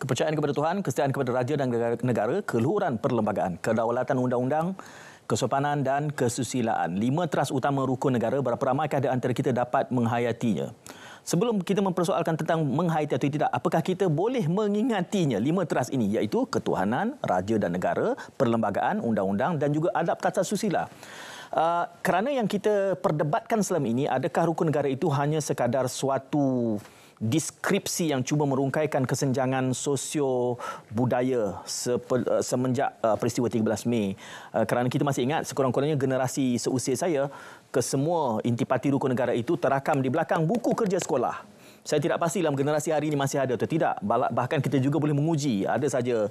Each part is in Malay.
kepercayaan kepada Tuhan, kesetiaan kepada raja dan negara, keluhuran perlembagaan, kedaulatan undang-undang, kesopanan dan kesusilaan. 5 teras utama rukun negara, berapa ramaikah di antara kita dapat menghayatinya? Sebelum kita mempersoalkan tentang menghayati atau tidak, apakah kita boleh mengingatinya? 5 teras ini iaitu ketuhanan, raja dan negara, perlembagaan, undang-undang dan juga adab tata susila. Kerana yang kita perdebatkan selama ini, adakah rukun negara itu hanya sekadar suatu deskripsi yang cuba merungkaikan kesenjangan sosio-budaya semenjak peristiwa 13 Mei. Kerana kita masih ingat, sekurang-kurangnya generasi seusia saya, kesemua intipati rukun negara itu terakam di belakang buku kerja sekolah. Saya tidak pasti dalam generasi hari ini masih ada atau tidak. Bahkan kita juga boleh menguji. Ada saja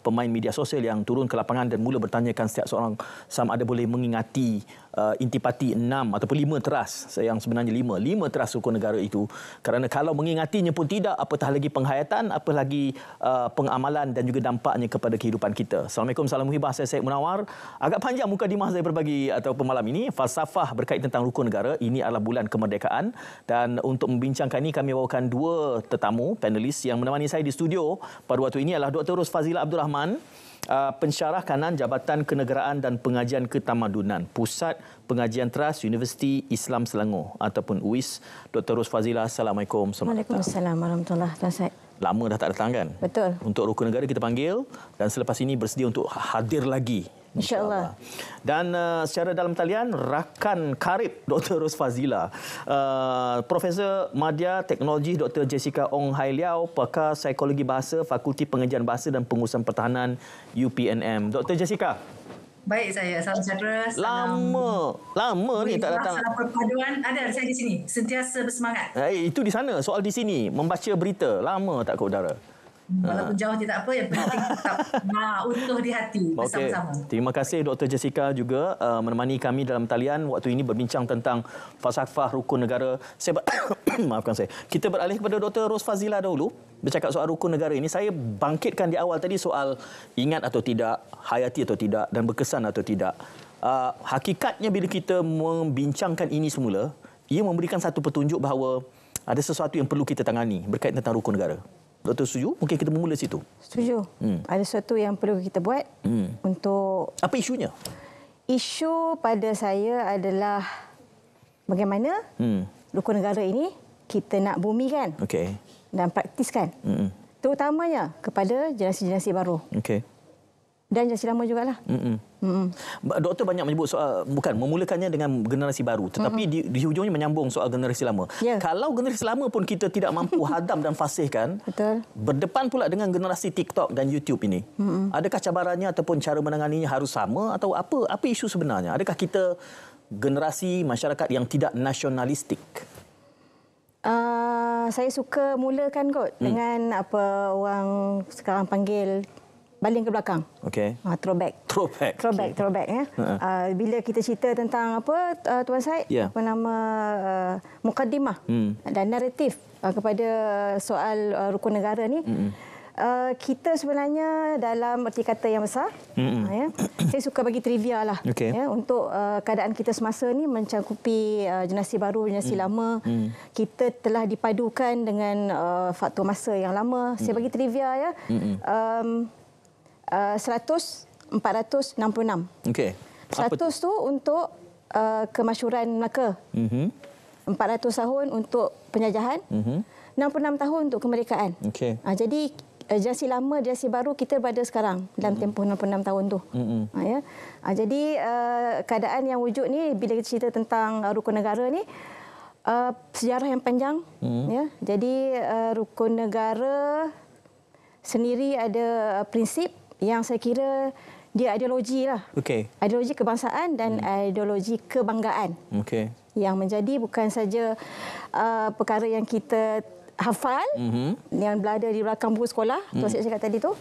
pemain media sosial yang turun ke lapangan dan mula bertanyakan setiap seorang sama ada boleh mengingati intipati 6 ataupun 5 teras. Yang sebenarnya 5 teras rukun negara itu. Kerana kalau mengingatinya pun tidak, apatah lagi penghayatan, apa lagi pengamalan dan juga dampaknya kepada kehidupan kita. Assalamualaikum, salam muhibah, saya Syed Munawar. Agak panjang mukadimah saya berbagi ataupun malam ini. Falsafah berkait tentang rukun negara. Ini adalah bulan kemerdekaan. Dan untuk membincangkan ini kami bawakan 2 tetamu panelis yang menemani saya di studio pada waktu ini adalah Dr. Rosfazila Abdul Rahman, pensyarah kanan Jabatan Kenegaraan dan Pengajian Ketamadunan, Pusat Pengajian Trust Universiti Islam Selangor ataupun UIS. Dr. Rosfazila, Assalamualaikum. Waalaikumsalam warahmatullahi wabarakatuh. Lama dah tak datang kan? Betul. Untuk rukun negara kita panggil dan selepas ini bersedia untuk hadir lagi. InsyaAllah. Dan secara dalam talian, rakan karib Dr. Rosfazila, Profesor Madya Teknologi Dr. Jessica Ong Hai Liao, pakar Psikologi Bahasa, Fakulti Pengajian Bahasa dan Pengurusan Pertahanan UPNM. Dr. Jessica. Baik saya, salam sejahtera. Lama ni tak datang. Salam perpaduan, ada saya di sini, sentiasa bersemangat. Itu di sana, soal di sini, membaca berita. Lama tak ke udara. Walaupun jauh tidak apa, yang penting tetap utuh di hati bersama-sama. Terima kasih Dr. Jessica juga menemani kami dalam talian waktu ini berbincang tentang falsafah rukun negara. Maafkan saya. Kita beralih kepada Dr. Rosfazila dahulu. Bercakap soal rukun negara ini, saya bangkitkan di awal tadi soal ingat atau tidak, hayati atau tidak dan berkesan atau tidak. Hakikatnya bila kita membincangkan ini semula, ia memberikan satu petunjuk bahawa ada sesuatu yang perlu kita tangani berkaitan tentang rukun negara. Doktor setuju? Mungkin kita bermula situ. Setuju. Ada sesuatu yang perlu kita buat untuk... Apa isunya? Isu pada saya adalah bagaimana rukun negara ini kita nak bumikan dan praktiskan. Terutamanya kepada generasi-generasi baru. Dan generasi lama jugalah. Doktor banyak menyebut soal, bukan memulakannya dengan generasi baru, tetapi di hujungnya menyambung soal generasi lama. Kalau generasi lama pun kita tidak mampu hadam dan fasihkan, berdepan pula dengan generasi TikTok dan YouTube ini, adakah cabarannya ataupun cara menanganinya harus sama atau apa isu sebenarnya? Adakah kita generasi masyarakat yang tidak nasionalistik? Saya suka mulakan kot dengan apa orang sekarang panggil baling ke belakang. Throwback ya. Bila kita cerita tentang apa Tuan Syed, apa nama mukaddimah dan naratif kepada soal rukun negara ni, kita sebenarnya dalam erti kata yang besar, ya, saya suka bagi trivia lah, ya, untuk keadaan kita semasa ni mencakupi generasi baru, generasi lama. Kita telah dipadukan dengan faktor masa yang lama. Saya bagi trivia ya. 466. 100 tu untuk kemasyhuran Melaka. 400 tahun untuk penjajahan. 66 tahun untuk kemerdekaan. Jadi generasi lama, generasi baru kita berada sekarang dalam tempoh 66 tahun tu. Ya. Jadi keadaan yang wujud ni bila kita cerita tentang rukun negara ni, sejarah yang panjang. Ya. Jadi rukun negara sendiri ada prinsip yang saya kira dia ideologi lah. Ideologi kebangsaan dan ideologi kebanggaan. Yang menjadi bukan saja perkara yang kita hafal, yang berada di belakang buku sekolah, tu saya cakap tadi tu.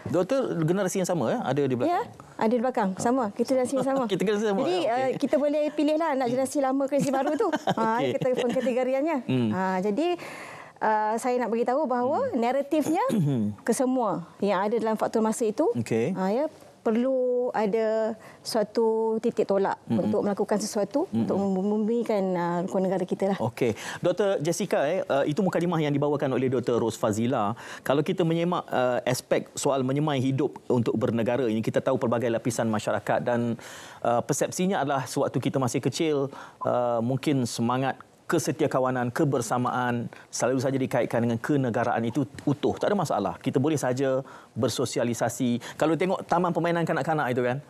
Doktor generasi yang sama ada di belakang? Ya, ada di belakang. Sama, kita generasi yang sama. Kita generasi sama. Jadi kita boleh pilihlah nak generasi lama ke generasi baru tu. Kita pengkategoriannya. Jadi saya nak beritahu bahawa naratifnya kesemua yang ada dalam faktor masa itu, ya, perlu ada suatu titik tolak untuk melakukan sesuatu untuk memberikan rukun negara kita lah. Okey. Dr. Jessica, itu mukadimah yang dibawakan oleh Dr. Ros Fazila. Kalau kita menyemak aspek soal menyemai hidup untuk bernegara ini, kita tahu pelbagai lapisan masyarakat dan persepsinya adalah sewaktu kita masih kecil, mungkin semangat kesetiakawanan, kebersamaan selalu saja dikaitkan dengan kenegaraan itu utuh. Tak ada masalah. Kita boleh saja bersosialisasi. Kalau tengok taman permainan kanak-kanak itu kan,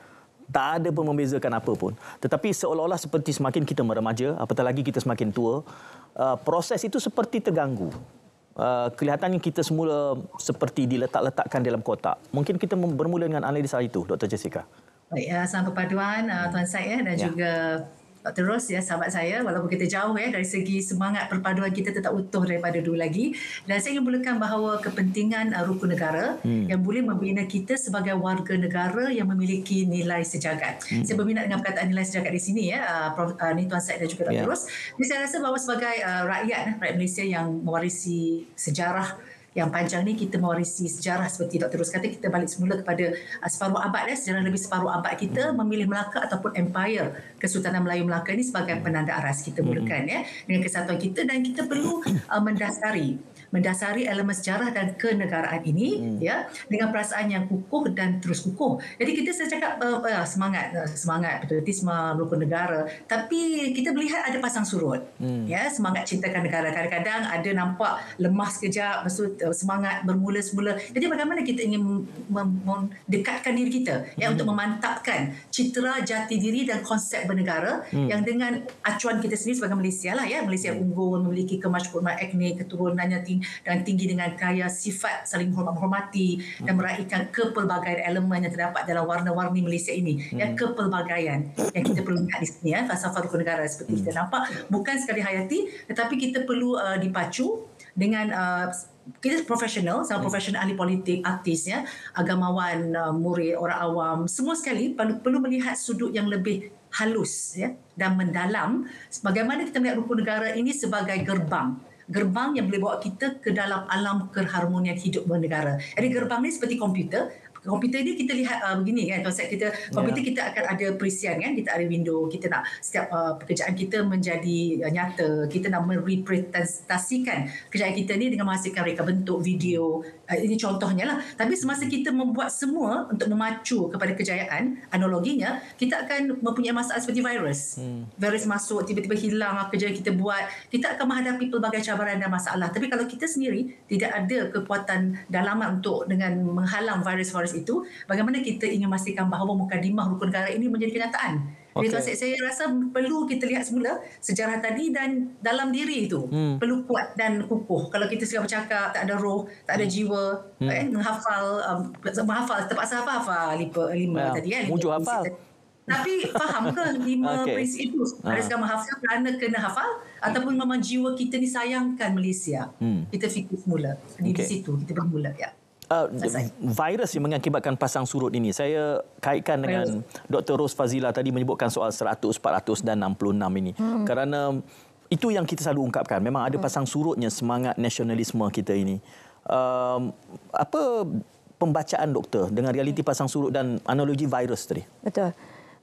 tak ada pun membezakan apa pun. Tetapi seolah-olah seperti semakin kita meremaja, apatah lagi kita semakin tua, proses itu seperti terganggu. Kelihatannya kita semula seperti diletak-letakkan dalam kotak. Mungkin kita bermula dengan analisa itu, Dr. Jessica. Baik, salam perpaduan Tuan Syed dan juga Dr. Ros, sahabat saya, walaupun kita jauh dari segi semangat perpaduan kita tetap utuh daripada dulu lagi. Dan saya ingin mulakan bahawa kepentingan rukun negara yang boleh membina kita sebagai warga negara yang memiliki nilai sejagat. Saya berminat dengan perkataan nilai sejagat di sini Tuan Syed dan juga Dr. Ros. Jadi saya rasa bahawa sebagai rakyat Malaysia yang mewarisi sejarah yang panjang ni, kita mewarisi sejarah seperti Dr. Ros kata, kita balik semula kepada separuh abad, sejarah lebih separuh abad kita memilih Melaka ataupun Empire Kesultanan Melayu Melaka ini sebagai penanda aras kita mulakan dengan kesatuan kita, dan kita perlu mendasari elemen sejarah dan kenegaraan ini dengan perasaan yang kukuh dan terus kukuh. Jadi kita saya cakap semangat patriotisme rukun negara, tapi kita melihat ada pasang surut. Semangat cintakan negara kadang-kadang ada nampak lemah sekejap, maksud semangat bermula semula. Jadi bagaimana kita ingin mendekatkan diri kita untuk memantapkan citra jati diri dan konsep bernegara yang dengan acuan kita sendiri sebagai Malaysia Malaysia unggul, memiliki kemasyhuran etnik, keturunannya tinggi dengan kaya sifat saling menghormati dan meraihkan kepelbagaian elemen yang terdapat dalam warna-warni Malaysia ini. Kepelbagaian yang kita perlu lihat di sini, falsafah rukun negara seperti kita nampak bukan sekadar hayati, tetapi kita perlu dipacu dengan kita profesional, sama profesional, ahli politik, artis, agamawan, murid, orang awam, semua sekali perlu melihat sudut yang lebih halus dan mendalam. Bagaimana kita melihat rukun negara ini sebagai gerbang yang boleh bawa kita ke dalam alam keharmonian hidup bernegara. Jadi gerbang ni seperti komputer. Komputer ni kita lihat begini kan, konsep kita komputer kita akan ada perisian kan, kita ada window, kita nak setiap pekerjaan kita menjadi nyata, kita nak merepresentasikan pekerjaan kita ni dengan menghasilkan reka bentuk video, ini contohnya lah. Tapi semasa kita membuat semua untuk memacu kepada kejayaan, analoginya kita akan mempunyai masalah seperti virus. Virus masuk, tiba-tiba hilang kerja yang kita buat, kita akan menghadapi pelbagai cabaran dan masalah. Tapi kalau kita sendiri tidak ada kekuatan dalaman untuk dengan menghalang virus-virus itu, bagaimana kita ingin memastikan bahawa mukadimah rukun negara ini menjadi kenyataan. Jadi saya rasa perlu kita lihat semula sejarah tadi dan dalam diri itu perlu kuat dan kukuh. Kalau kita sudah bercakap tak ada roh, tak ada jiwa, menghafal terpaksa hafal lima tadi Muju hafal. Tapi faham ke 5 prinsip itu? Ada sekarang menghafal kerana kena hafal ataupun memang jiwa kita ni sayangkan Malaysia. Kita fikir semula di situ kita bermula virus yang mengakibatkan pasang surut ini, saya kaitkan dengan Dr. Ros Fazila tadi menyebutkan soal 100, 400 dan 66 ini. Kerana itu yang kita selalu ungkapkan, memang ada pasang surutnya semangat nasionalisme kita ini. Apa pembacaan doktor dengan realiti pasang surut dan analogi virus tadi? Betul.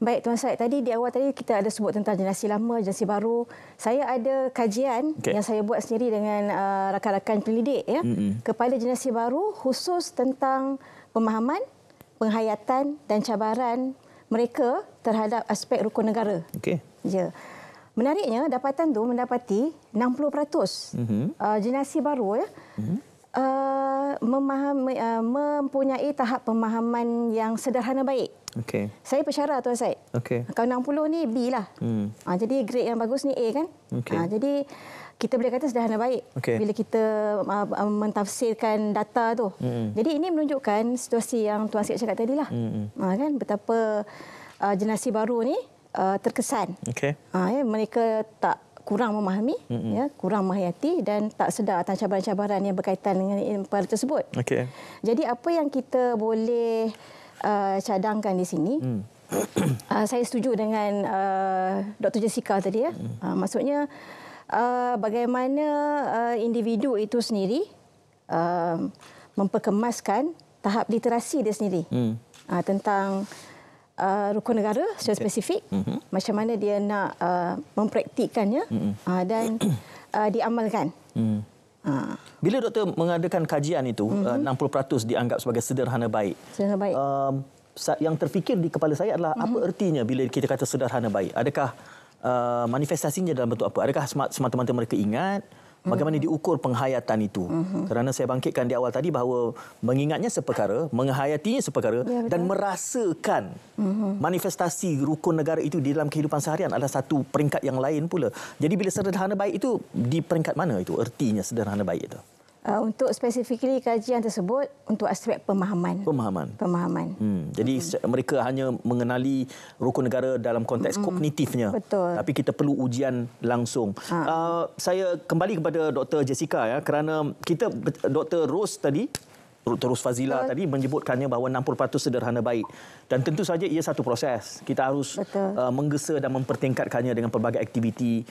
Baik Tuan Syed, tadi di awal tadi kita ada sebut tentang generasi lama, generasi baru. Saya ada kajian yang saya buat sendiri dengan rakan-rakan pendidik kepada generasi baru, khusus tentang pemahaman, penghayatan dan cabaran mereka terhadap aspek rukun negara. Menariknya, dapatan tu mendapati 60% generasi baru mempunyai tahap pemahaman yang sederhana baik. Saya pensyarah Tuan Syed. Kalau 60 ni B lah. Jadi grade yang bagus ni A kan. Jadi kita boleh kata sederhana baik bila kita mentafsirkan data tu. Jadi ini menunjukkan situasi yang Tuan Syed cakap tadi lah. Kan betapa generasi baru ni terkesan. Mereka tak kurang memahami, kurang menghayati dan tak sedar atas cabaran-cabaran yang berkaitan dengan perkara tersebut. Jadi apa yang kita boleh cadangkan di sini, saya setuju dengan Dr. Jessica tadi. Maksudnya bagaimana individu itu sendiri memperkemaskan tahap literasi dia sendiri. tentang rukun negara secara spesifik, macam mana dia nak mempraktikkannya dan diamalkan. Bila doktor mengadakan kajian itu, 60% dianggap sebagai sederhana baik. Sederhana baik. Yang terfikir di kepala saya adalah apa ertinya bila kita kata sederhana baik? Adakah manifestasinya dalam bentuk apa? Adakah semata-mata mereka ingat bagaimana diukur penghayatan itu? Kerana saya bangkitkan di awal tadi bahawa mengingatnya seperkara, menghayatinya seperkara, dan merasakan manifestasi rukun negara itu di dalam kehidupan seharian adalah satu peringkat yang lain pula. Jadi bila sederhana baik itu di peringkat mana itu ertinya sederhana baik itu? Untuk spesifikly kajian tersebut untuk aspek pemahaman. Jadi mereka hanya mengenali rukun negara dalam konteks kognitifnya. Betul. Tapi kita perlu ujian langsung. Saya kembali kepada Dr. Jessica ya, kerana kita Dr. Ros Fazila tadi menyebutkannya bahawa 60% sederhana baik. Dan tentu saja ia satu proses. Kita harus menggesa dan mempertingkatkannya dengan pelbagai aktiviti.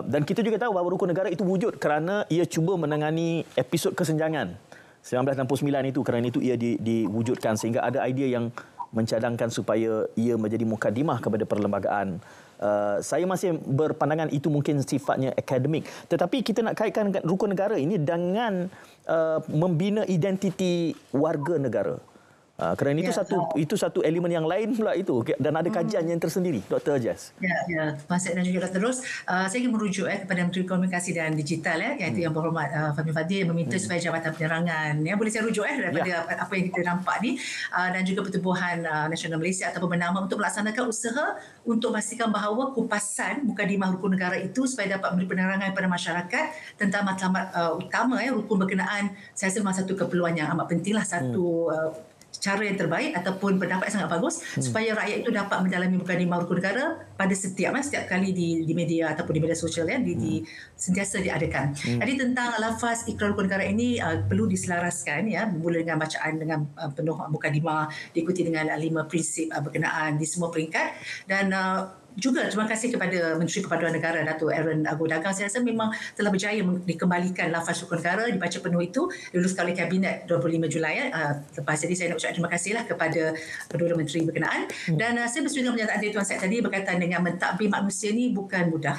Dan kita juga tahu bahawa rukun negara itu wujud kerana ia cuba menangani episod kesenjangan 1969 itu. Kerana itu ia diwujudkan sehingga ada idea yang mencadangkan supaya ia menjadi mukadimah kepada perlembagaan. Saya masih berpandangan itu mungkin sifatnya akademik. Tetapi kita nak kaitkan rukun negara ini dengan membina identiti warga negara. Kerana itu satu elemen yang lain pula itu, dan ada kajian yang tersendiri, Dr. Jess. Ya, Tuan Syed dan juga Dr. Ros, saya ingin merujuk kepada Menteri Komunikasi dan Digital iaitu Yang Berhormat Fahmi Fadzil yang meminta supaya Jabatan Penerangan boleh saya rujuk daripada apa yang kita nampak ni, dan juga Pertubuhan Nasional Malaysia ataupun bernama untuk melaksanakan usaha untuk memastikan bahawa kupasan mukadimah rukun negara itu supaya dapat memberi penerangan kepada masyarakat tentang matlamat utama rukun berkenaan. Saya rasa memang satu keperluan yang amat pentinglah, satu cara yang terbaik ataupun pendapat yang sangat bagus supaya rakyat itu dapat mendalami mukadimah rukun negara pada setiap kali di media ataupun di media sosial sentiasa diadakan. Jadi tentang lafaz ikrar rukun negara ini perlu diselaraskan bermula dengan bacaan dengan penuh mukadimah, diikuti dengan 5 prinsip berkenaan di semua peringkat. Dan juga terima kasih kepada Menteri Kepaduan Negara Datuk Aaron Agu Dagang. Saya rasa memang telah berjaya dikembalikan lafaz rukun negara, dibaca penuh itu, diluluskan oleh Kabinet 25 Julai. Lepas jadi saya nak ucapkan terima kasihlah kepada kedua menteri berkenaan. Dan saya bersetuju dengan pernyataan dari Tuan Syed tadi berkaitan dengan mentadbir manusia ni bukan mudah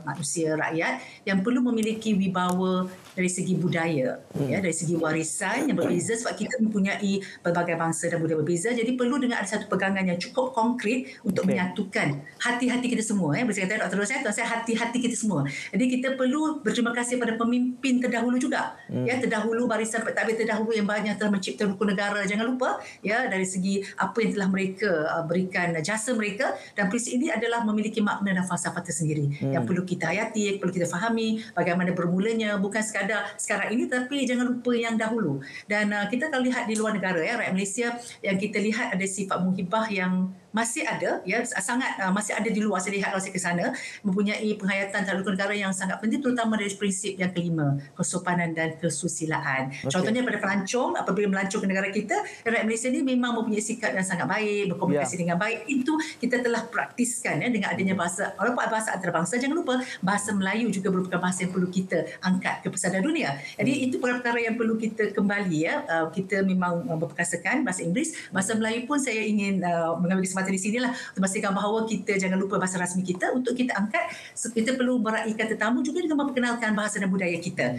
manusia rakyat yang perlu memiliki wibawa dari segi budaya, dari segi warisan yang berbeza sebab kita mempunyai pelbagai bangsa dan budaya berbeza. Jadi perlu dengan ada satu pegangan yang cukup konkret untuk menyatukan hati-hati kita semua. Berkata Dr. Ros, Tuan Syed, hati-hati kita semua. Jadi kita perlu berterima kasih pada pemimpin terdahulu juga. Terdahulu barisan pentadbir terdahulu yang banyak telah mencipta rukun negara. Jangan lupa dari segi apa yang telah mereka berikan jasa mereka, dan prinsip ini adalah memiliki makna dan falsafah tersendiri yang perlu kita hayati, perlu kita fahami bagaimana bermulanya, bukan sekadar sekarang ini tapi jangan lupa yang dahulu. Dan kita kalau lihat di luar negara rakyat Malaysia yang kita lihat ada sifat muhibah yang masih ada, sangat masih ada di luar. Saya lihat kalau saya ke sana, mempunyai penghayatan terhadap rukun negara yang sangat penting, terutama dari prinsip yang kelima, kesopanan dan kesusilaan. Contohnya pada pelancong, apabila melancong ke negara kita, rakyat Malaysia ni memang mempunyai sikap yang sangat baik, berkomunikasi dengan baik. Itu kita telah praktiskan dengan adanya bahasa, walaupun bahasa antarabangsa, jangan lupa bahasa Melayu juga merupakan bahasa yang perlu kita angkat ke pesada dunia. Jadi itu perkara yang perlu kita kembali. Kita memang berperkasakan bahasa Inggeris, bahasa Melayu pun saya ingin mengambil kesempatan di sinilah untuk memastikan bahawa kita jangan lupa bahasa rasmi kita untuk kita angkat. Kita perlu meraihkan tetamu juga dengan memperkenalkan bahasa dan budaya kita.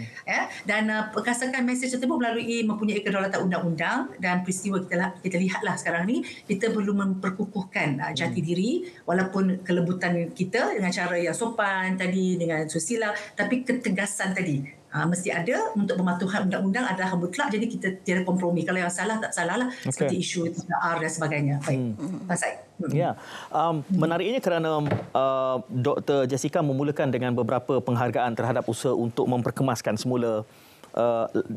Dan perkasakan mesej tersebut melalui mempunyai kedaulatan undang-undang dan peristiwa kita lihatlah sekarang ni, kita perlu memperkukuhkan jati diri walaupun kelembutan kita dengan cara yang sopan tadi, dengan susila, tapi ketegasan tadi mesti ada. Untuk pematuhan undang-undang adalah mutlak, jadi kita tiada kompromi. Kalau yang salah tak salah lah, seperti isu TR dan sebagainya. Baik, Pak Syed. Menariknya kerana Dr. Jessica memulakan dengan beberapa penghargaan terhadap usaha untuk memperkemaskan semula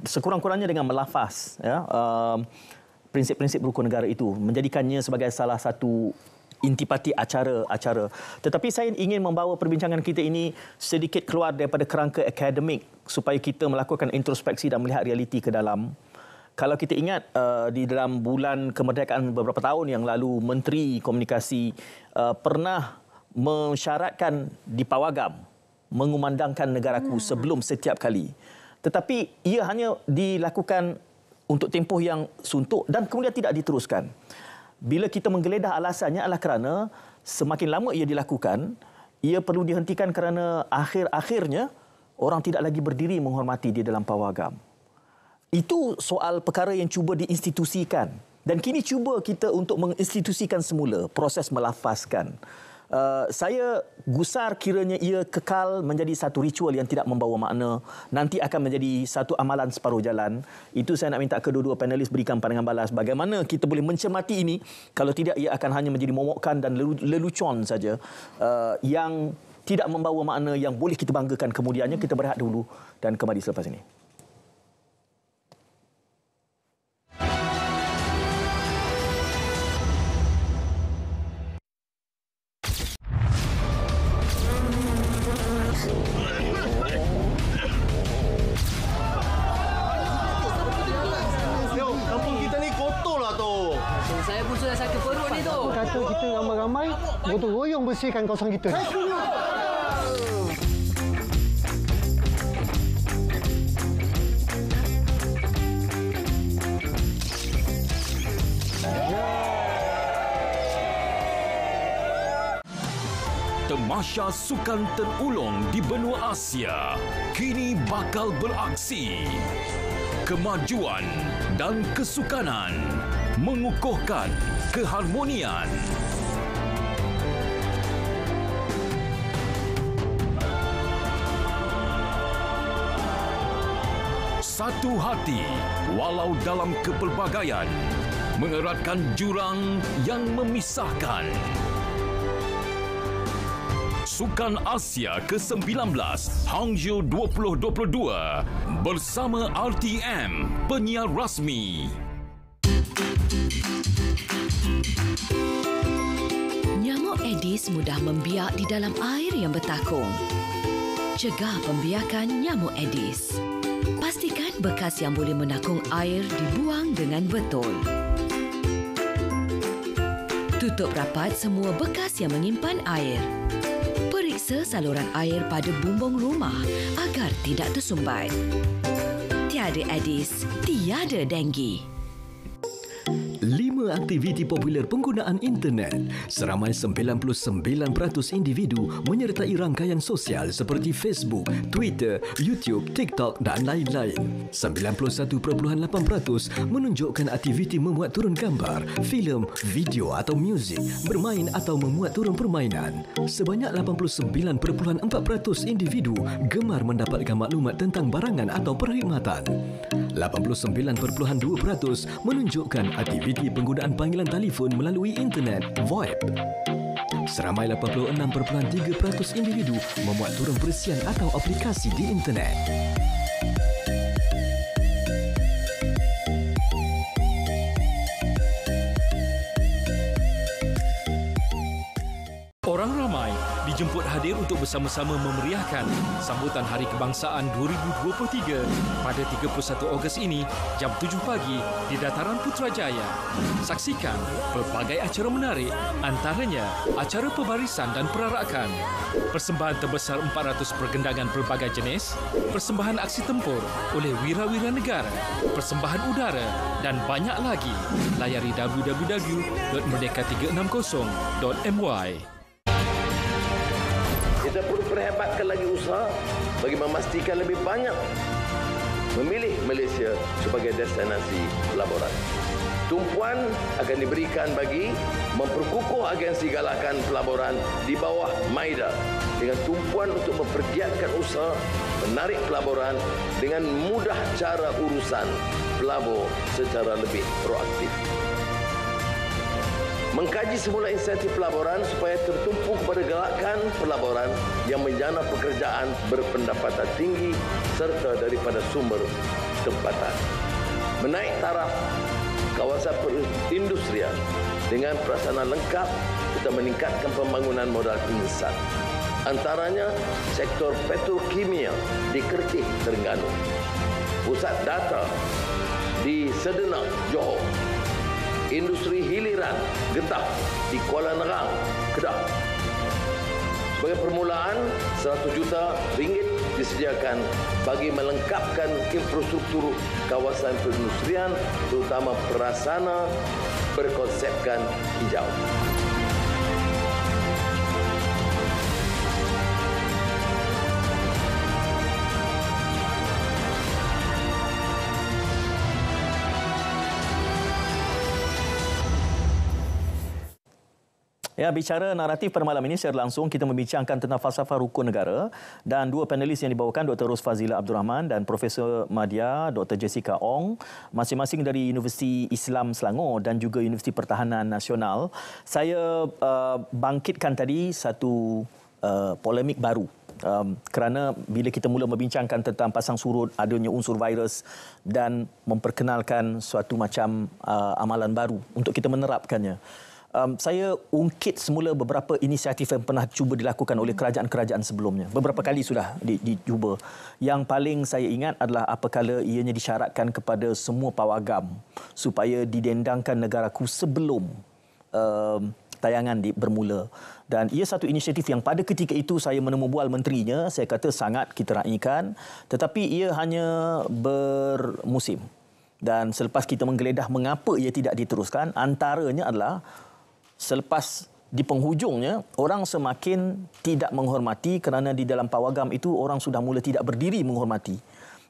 sekurang-kurangnya dengan melafaz prinsip-prinsip rukun negara itu, menjadikannya sebagai salah satu intipati acara-acara. Tetapi saya ingin membawa perbincangan kita ini sedikit keluar daripada kerangka akademik supaya kita melakukan introspeksi dan melihat realiti ke dalam. Kalau kita ingat di dalam bulan kemerdekaan beberapa tahun yang lalu, Menteri Komunikasi pernah mensyaratkan di pawagam mengumandangkan negaraku sebelum setiap kali. Tetapi ia hanya dilakukan untuk tempoh yang suntuk dan kemudian tidak diteruskan. Bila kita menggeledah alasannya adalah kerana semakin lama ia dilakukan, ia perlu dihentikan kerana akhir-akhirnya orang tidak lagi berdiri menghormati di dalam pawagam. Itu soal perkara yang cuba diinstitusikan. Dan kini cuba kita untuk menginstitusikan semula proses melafazkan. Saya gusar kiranya ia kekal menjadi satu ritual yang tidak membawa makna. Nanti akan menjadi satu amalan separuh jalan. Itu saya nak minta kedua-dua panelis berikan pandangan balas. Bagaimana kita boleh mencermati ini? Kalau tidak, ia akan hanya menjadi momokkan dan lelucon saja yang tidak membawa makna yang boleh kita banggakan kemudiannya. Kita berehat dulu dan kembali selepas ini. Saya pun sudah sakit perut ni tu. Kata kita ramai-ramai gotong royong bersihkan kawasan kita. Tamasya sukan terulung di benua Asia kini bakal beraksi. Kemajuan dan kesukanan mengukuhkan keharmonian. Satu hati walau dalam kepelbagaian, mengeratkan jurang yang memisahkan. Sukan Asia ke-19 Hangzhou 2022 bersama RTM, penyiar rasmi. Nyamuk Aedes mudah membiak di dalam air yang bertakung. Cegah pembiakan nyamuk Aedes. Pastikan bekas yang boleh menakung air dibuang dengan betul. Tutup rapat semua bekas yang menyimpan air. Periksa saluran air pada bumbung rumah agar tidak tersumbat. Tiada Aedes, tiada denggi. 5 aktiviti popular penggunaan internet. Seramai 99% individu menyertai rangkaian sosial seperti Facebook, Twitter, YouTube, TikTok dan lain-lain. 91.8% menunjukkan aktiviti memuat turun gambar, filem, video atau muzik, bermain atau memuat turun permainan. Sebanyak 89.4% individu gemar mendapatkan maklumat tentang barangan atau perkhidmatan. 89.2% menunjukkan aktiviti penggunaan panggilan telefon melalui internet (VoIP). Seramai 86.3% individu memuat turun perisian atau aplikasi di internet. Orang ramai dijemput hadir untuk bersama-sama memeriahkan sambutan Hari Kebangsaan 2023 pada 31 Ogos ini jam 7 pagi di Dataran Putrajaya. Saksikan pelbagai acara menarik, antaranya acara pembarisan dan perarakan, persembahan terbesar 400 pergendangan pelbagai jenis, persembahan aksi tempur oleh wira-wira negara, persembahan udara dan banyak lagi. Layari www.merdeka360.my. Kita perlu perhebatkan lagi usaha bagi memastikan lebih banyak memilih Malaysia sebagai destinasi pelaburan. Tumpuan akan diberikan bagi memperkukuh agensi galakan pelaburan di bawah MAIDA dengan tumpuan untuk mempergiatkan usaha menarik pelaburan dengan mudah cara urusan pelabur secara lebih proaktif. Mengkaji semula insentif pelaburan supaya tertumpu kepada galakan pelaburan yang menjana pekerjaan berpendapatan tinggi serta daripada sumber tempatan. Menaik taraf kawasan perindustrian dengan prasarana lengkap serta meningkatkan pembangunan modal insan. Antaranya sektor petrokimia di Kertih, Terengganu, pusat data di Sedenak, Johor, industri hiliran getah di Kuala Nerang, Kedah. Sebagai permulaan, RM100 juta disediakan bagi melengkapkan infrastruktur kawasan perindustrian, terutama prasarana berkonsepkan hijau. Ya, bicara naratif pada malam ini secara langsung kita membincangkan tentang falsafah rukun negara dan dua panelis yang dibawakan Dr. Ros Fazila Abdul Rahman dan Profesor Madya Dr. Jessica Ong, masing-masing dari Universiti Islam Selangor dan juga Universiti Pertahanan Nasional. Saya bangkitkan tadi satu polemik baru. Kerana bila kita mula membincangkan tentang pasang surut adanya unsur virus dan memperkenalkan suatu macam amalan baru untuk kita menerapkannya. Saya ungkit semula beberapa inisiatif yang pernah cuba dilakukan oleh kerajaan-kerajaan sebelumnya. Beberapa kali sudah dicuba. Yang paling saya ingat adalah apabila ianya disyaratkan kepada semua pawagam supaya didendangkan negaraku sebelum tayangan bermula. Dan ia satu inisiatif yang pada ketika itu saya menemu bual menterinya, saya kata sangat kita raikan, tetapi ia hanya bermusim. Dan selepas kita menggeledah mengapa ia tidak diteruskan, antaranya adalah selepas di penghujungnya, orang semakin tidak menghormati kerana di dalam pawagam itu orang sudah mula tidak berdiri menghormati.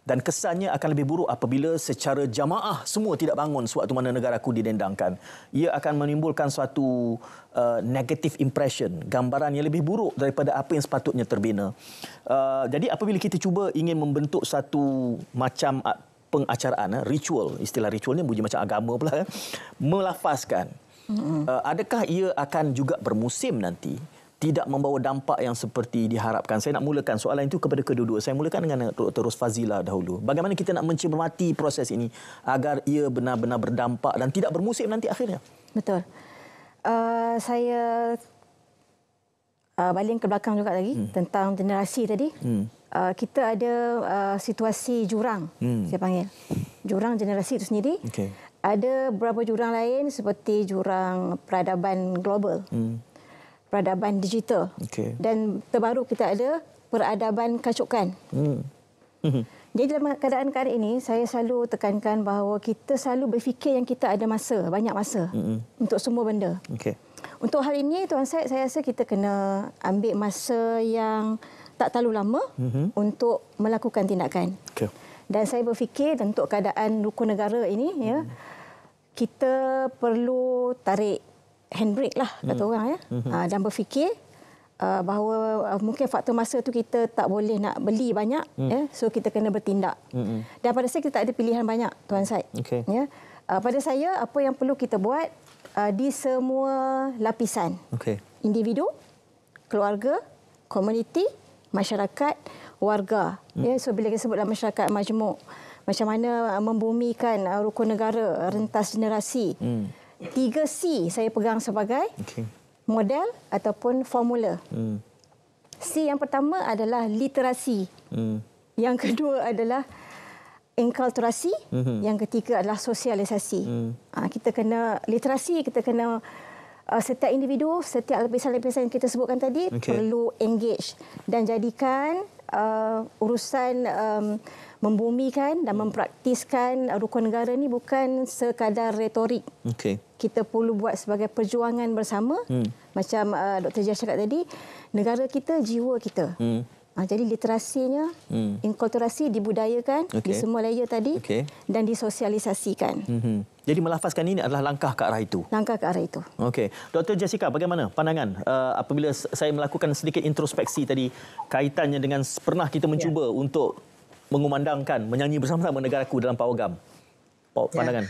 Dan kesannya akan lebih buruk apabila secara jamaah semua tidak bangun sewaktu mana negaraku didendangkan. Ia akan menimbulkan suatu negative impression, gambaran yang lebih buruk daripada apa yang sepatutnya terbina. Jadi apabila kita cuba ingin membentuk satu macam pengacaraan, ritual, istilah ritualnya bunyi macam agama pula, melafazkan. Adakah ia akan juga bermusim nanti? Tidak membawa dampak yang seperti diharapkan. Saya nak mulakan soalan itu kepada kedua-dua. Saya mulakan dengan Dr. Ros Fazila dahulu. Bagaimana kita nak mencermati proses ini agar ia benar-benar berdampak dan tidak bermusim nanti akhirnya? Betul. Saya balik ke belakang juga lagi tentang generasi tadi. Kita ada situasi jurang, saya panggil. Jurang generasi itu sendiri. Okay. Ada beberapa jurang lain seperti jurang peradaban global, peradaban digital. Okay. Dan terbaru kita ada peradaban kacukan. Jadi dalam keadaan ini, saya selalu tekankan bahawa kita selalu berfikir yang kita ada masa, banyak masa untuk semua benda. Okay. Untuk hal ini, Tuan Syed, saya rasa kita kena ambil masa yang tak terlalu lama untuk melakukan tindakan. Okay. Dan saya berfikir untuk keadaan rukun negara ini, ya, kita perlu tarik handbrake lah, kata orang, ya, dan berfikir bahawa mungkin faktor masa tu kita tak boleh nak beli banyak, ya, so kita kena bertindak. Dan pada saya kita tak ada pilihan banyak, Tuan Syed. Okay. Ya. Pada saya, apa yang perlu kita buat di semua lapisan, individu, keluarga, komuniti, masyarakat, warga. Ya, so bila kita sebut dalam masyarakat majmuk, macam mana membumikan rukun negara, rentas generasi. 3C saya pegang sebagai model ataupun formula. C yang pertama adalah literasi. Yang kedua adalah enkulturasi. Yang ketiga adalah sosialisasi. Kita kena literasi, kita kena setiap individu, setiap lapisan-lapisan yang kita sebutkan tadi perlu engage dan jadikan urusan membumikan dan mempraktiskan rukun negara ni bukan sekadar retorik. Kita perlu buat sebagai perjuangan bersama. Macam Dr. Jess cakap tadi, negara kita, jiwa kita. Jadi literasinya, inkulturasi dibudayakan di semua layer tadi dan disosialisasikan. Jadi melafazkan ini adalah langkah ke arah itu? Langkah ke arah itu. Okey. Dr. Jessica, bagaimana pandangan apabila saya melakukan sedikit introspeksi tadi kaitannya dengan pernah kita mencuba untuk mengumandangkan, menyanyi bersama-sama negaraku dalam pawagam? Pandangan.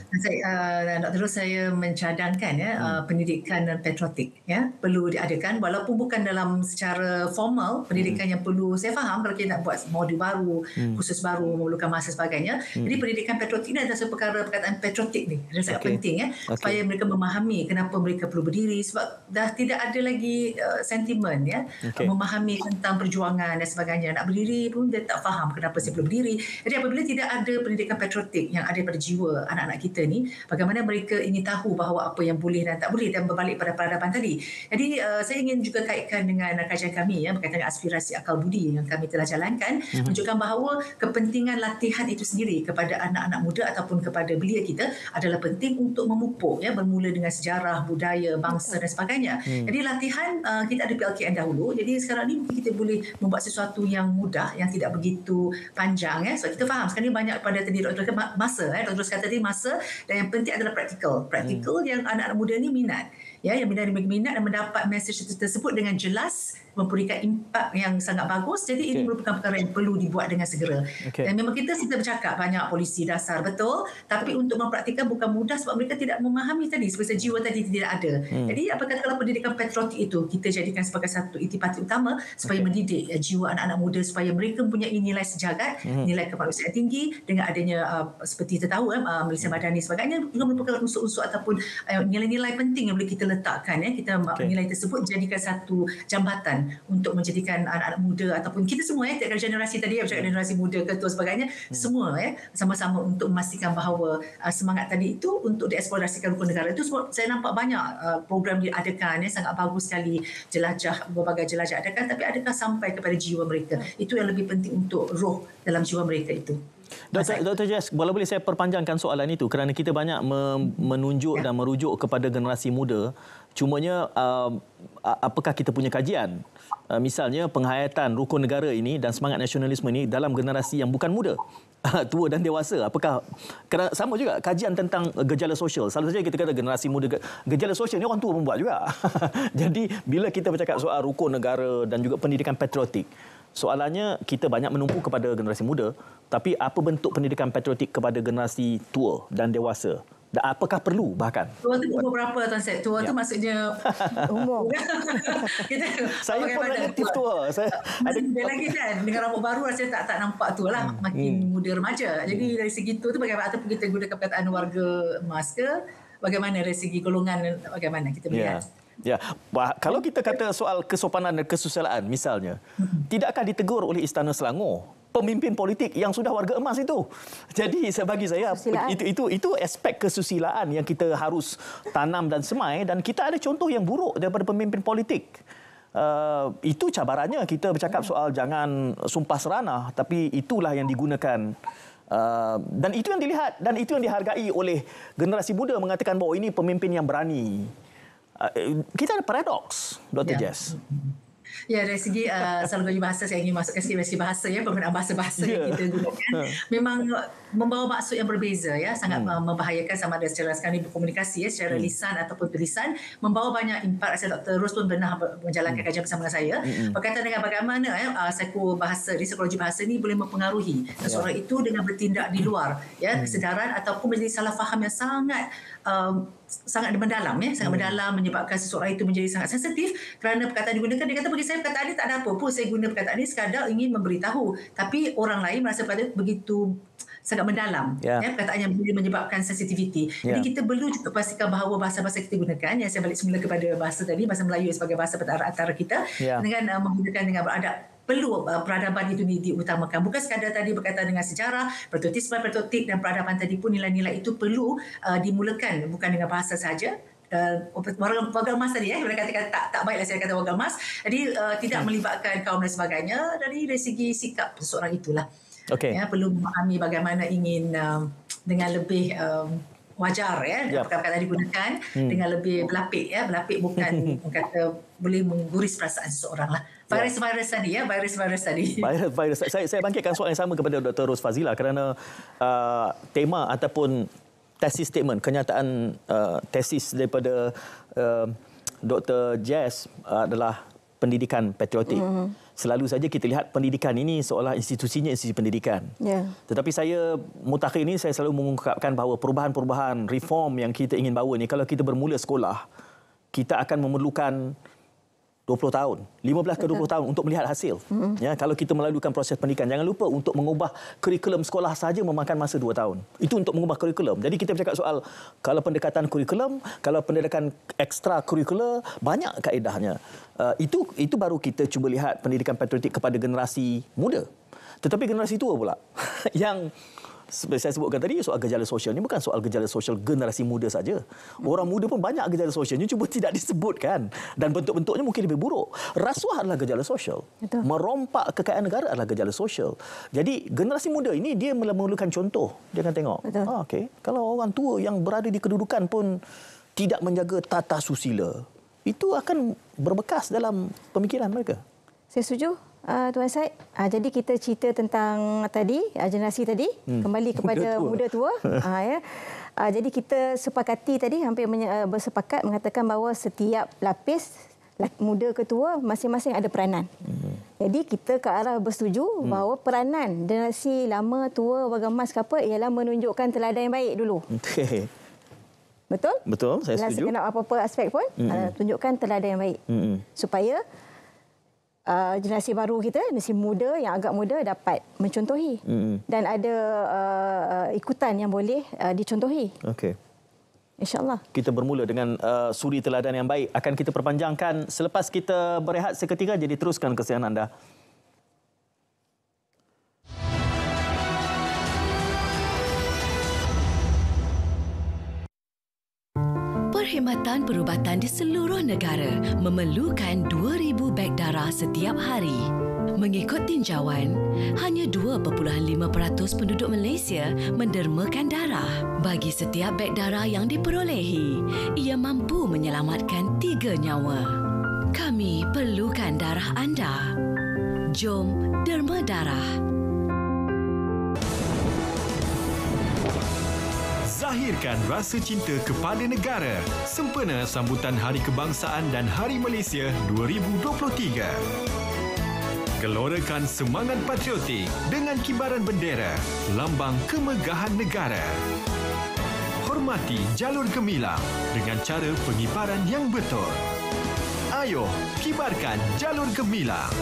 Dr. Ros, saya mencadangkan pendidikan patriotik, ya, perlu diadakan walaupun bukan dalam secara formal, pendidikan yang perlu, saya faham kalau kita nak buat modul baru, khusus baru, memerlukan masa sebagainya. Jadi pendidikan patriotik ini adalah satu perkataan patriotik ni adalah sangat penting, ya, supaya mereka memahami kenapa mereka perlu berdiri, sebab dah tidak ada lagi sentimen, ya, memahami tentang perjuangan dan sebagainya. Nak berdiri pun dia tak faham kenapa saya perlu berdiri. Jadi apabila tidak ada pendidikan patriotik yang ada pada jiwa tua anak-anak kita ni, bagaimana mereka ingin tahu bahawa apa yang boleh dan tak boleh, dan berbalik pada peradaban tadi. Jadi saya ingin juga kaitkan dengan kajian kami berkaitan dengan aspirasi akal budi yang kami telah jalankan, menunjukkan bahawa kepentingan latihan itu sendiri kepada anak-anak muda ataupun kepada belia kita adalah penting untuk memupuk bermula dengan sejarah, budaya, bangsa dan sebagainya. Jadi latihan kita ada PLKN dahulu, jadi sekarang ni mungkin kita boleh membuat sesuatu yang mudah, yang tidak begitu panjang. Sebab kita faham sekarang ni banyak pada tadi doktor masa, doktor kata tadi masa, dan yang penting adalah praktikal yang anak-anak muda ni minat. Yang minat dan mendapat mesej tersebut dengan jelas, memberikan impak yang sangat bagus. Jadi ini merupakan perkara yang perlu dibuat dengan segera. Dan memang kita bercakap banyak polisi dasar, betul, tapi untuk mempraktikkan bukan mudah sebab mereka tidak memahami tadi, seperti jiwa tadi tidak ada. Jadi apa kata kalau pendidikan patriotik itu kita jadikan sebagai satu itipati utama supaya mendidik jiwa anak-anak muda supaya mereka mempunyai nilai sejagat, nilai kemanusiaan tinggi, dengan adanya seperti kita tahu Malaysia Madani sebagainya juga merupakan unsur-unsur ataupun nilai-nilai penting yang boleh kita letakkan. Kita nilai tersebut jadikan satu jambatan untuk menjadikan anak-anak muda ataupun kita semua tiap generasi tadi, bercakap generasi muda ke tua sebagainya, semua sama-sama untuk memastikan bahawa semangat tadi itu untuk dieksplorasikan rukun negara itu. Saya nampak banyak program diadakan sangat bagus sekali, berbagai jelajah adakan, tapi adakah sampai kepada jiwa mereka? Itu yang lebih penting untuk roh dalam jiwa mereka itu. Dr. Jess, boleh saya perpanjangkan soalan itu kerana kita banyak menunjuk dan merujuk kepada generasi muda. Cumanya apakah kita punya kajian? Misalnya penghayatan rukun negara ini dan semangat nasionalisme ini dalam generasi yang bukan muda, tua dan dewasa. Apakah kerana sama juga kajian tentang gejala sosial. Salah saja kita kata generasi muda, gejala sosial ni orang tua membuat juga. Jadi bila kita bercakap soal rukun negara dan juga pendidikan patriotik, soalannya kita banyak menumpu kepada generasi muda, tapi apa bentuk pendidikan patriotik kepada generasi tua dan dewasa? Dan apakah perlu bahkan? Tua tu umur berapa Tuan Syed? Tua tu maksudnya umur. Saya pun relatif tua. Masih muda lagi kan. Dengan rambut baru rasa tak nampak tua lah. Makin muda remaja. Jadi dari segi tu bagaimana? Ataupun kita gunakan perkataan warga emas ke? Bagaimana dari segi golongan? Bagaimana kita melihat? Ya, kalau kita kata soal kesopanan dan kesusilaan misalnya, tidakkah ditegur oleh Istana Selangor pemimpin politik yang sudah warga emas itu? Jadi bagi saya itu aspek kesusilaan yang kita harus tanam dan semai, dan kita ada contoh yang buruk daripada pemimpin politik. Itu cabarannya kita bercakap soal jangan sumpah seranah, tapi itulah yang digunakan. Dan itu yang dilihat dan itu yang dihargai oleh generasi muda, mengatakan bahawa ini pemimpin yang berani. Kita ada paradoks, Dr. Jess. Ya, dari segi psikologi bahasa, saya ingin masukkan sikit dari segi bahasa, penggunaan bahasa-bahasa yang kita gunakan memang membawa maksud yang berbeza, sangat membahayakan sama ada secara sekarang ini berkomunikasi secara lisan ataupun tulisan, membawa banyak impak. Saya Dr. Ros pun pernah menjalankan kajian bersama dengan saya berkaitan dengan bagaimana psikologi bahasa ini boleh mempengaruhi seseorang itu dengan bertindak di luar kesedaran ataupun menjadi salah faham yang sangat mendalam, sangat mendalam, menyebabkan seseorang itu menjadi sangat sensitif kerana perkataan digunakan. Dia kata bagi saya perkataan ini tak ada apa pun, saya guna perkataan ini sekadar ingin memberitahu, tapi orang lain merasa perkataan begitu sangat mendalam, perkataan yang boleh menyebabkan sensitiviti. Jadi kita perlu juga pastikan bahawa bahasa-bahasa kita gunakan, yang saya balik semula kepada bahasa tadi, bahasa Melayu sebagai bahasa antara kita, dengan menggunakan dengan beradab. Perlu peradaban itu diutamakan. Bukan sekadar tadi berkaitan dengan sejarah, patriotik dan peradaban tadi pun nilai-nilai itu perlu dimulakan, bukan dengan bahasa saja. Warga emas tadi, bila katakan tak baiklah saya kata warga emas. Jadi tidak melibatkan kaum dan sebagainya. Dari segi sikap seseorang itulah. Perlu memahami bagaimana ingin dengan lebih wajar perkataan digunakan dengan lebih berlapik berlapik bukan kata boleh mengguris perasaan seseorang lah. Virus tadi virus tadi. Virus. Saya bangkitkan soalan yang sama kepada Dr. Ros Fazila kerana tema ataupun tesis statement, kenyataan tesis daripada Dr. Jess adalah pendidikan patriotik. Selalu saja kita lihat pendidikan ini seolah institusinya institusi pendidikan. Tetapi saya mutakhir ini saya selalu mengungkapkan bahawa perubahan-perubahan reform yang kita ingin bawa ni, kalau kita bermula sekolah, kita akan memerlukan 20 tahun, 15 ke 20 tahun untuk melihat hasil. Kalau kita melalukan proses pendidikan, jangan lupa untuk mengubah kurikulum sekolah saja memakan masa 2 tahun. Itu untuk mengubah kurikulum. Jadi kita bercakap soal kalau pendekatan kurikulum, kalau pendekatan ekstra kurikular, banyak kaedahnya. Itu baru kita cuba lihat pendidikan patriotik kepada generasi muda. Tetapi generasi tua pula yang seperti saya sebutkan tadi, soal gejala sosial ni bukan soal gejala sosial generasi muda saja. Orang muda pun banyak gejala sosialnya, cuma tidak disebutkan. Dan bentuk-bentuknya mungkin lebih buruk. Rasuah adalah gejala sosial. Betul. Merompak kekayaan negara adalah gejala sosial. Jadi generasi muda ini dia memerlukan contoh. Dia akan tengok, okey, kalau orang tua yang berada di kedudukan pun tidak menjaga tata susila, itu akan berbekas dalam pemikiran mereka. Saya setuju, Tuan Syed. Jadi kita cerita tentang tadi, generasi tadi, kembali kepada muda tua. Ya. Jadi kita sepakati tadi, hampir bersepakat mengatakan bahawa setiap lapis, muda ke tua, masing-masing ada peranan. Jadi kita ke arah bersetuju bahawa peranan generasi lama, tua, warga emas ke apa, ialah menunjukkan teladan yang baik dulu. Okay. Betul? Betul, saya setuju. Dalam apa-apa aspek pun, tunjukkan teladan yang baik. Supaya generasi baru kita, generasi muda yang agak muda dapat mencontohi. Dan ada ikutan yang boleh dicontohi. Okey. InsyaAllah. Kita bermula dengan suri teladan yang baik. Akan kita perpanjangkan selepas kita berehat seketika, jadi teruskan kesianan anda. Perkhidmatan perubatan di seluruh negara memerlukan 2,000 beg darah setiap hari. Mengikut tinjauan, hanya 2.5% penduduk Malaysia mendermakan darah. Bagi setiap beg darah yang diperolehi, ia mampu menyelamatkan 3 nyawa. Kami perlukan darah anda. Jom derma darah. Zahirkan rasa cinta kepada negara sempena sambutan Hari Kebangsaan dan Hari Malaysia 2023. Gelorakan semangat patriotik dengan kibaran bendera, lambang kemegahan negara. Hormati jalur gemilang dengan cara pengibaran yang betul. Ayo, kibarkan jalur gemilang.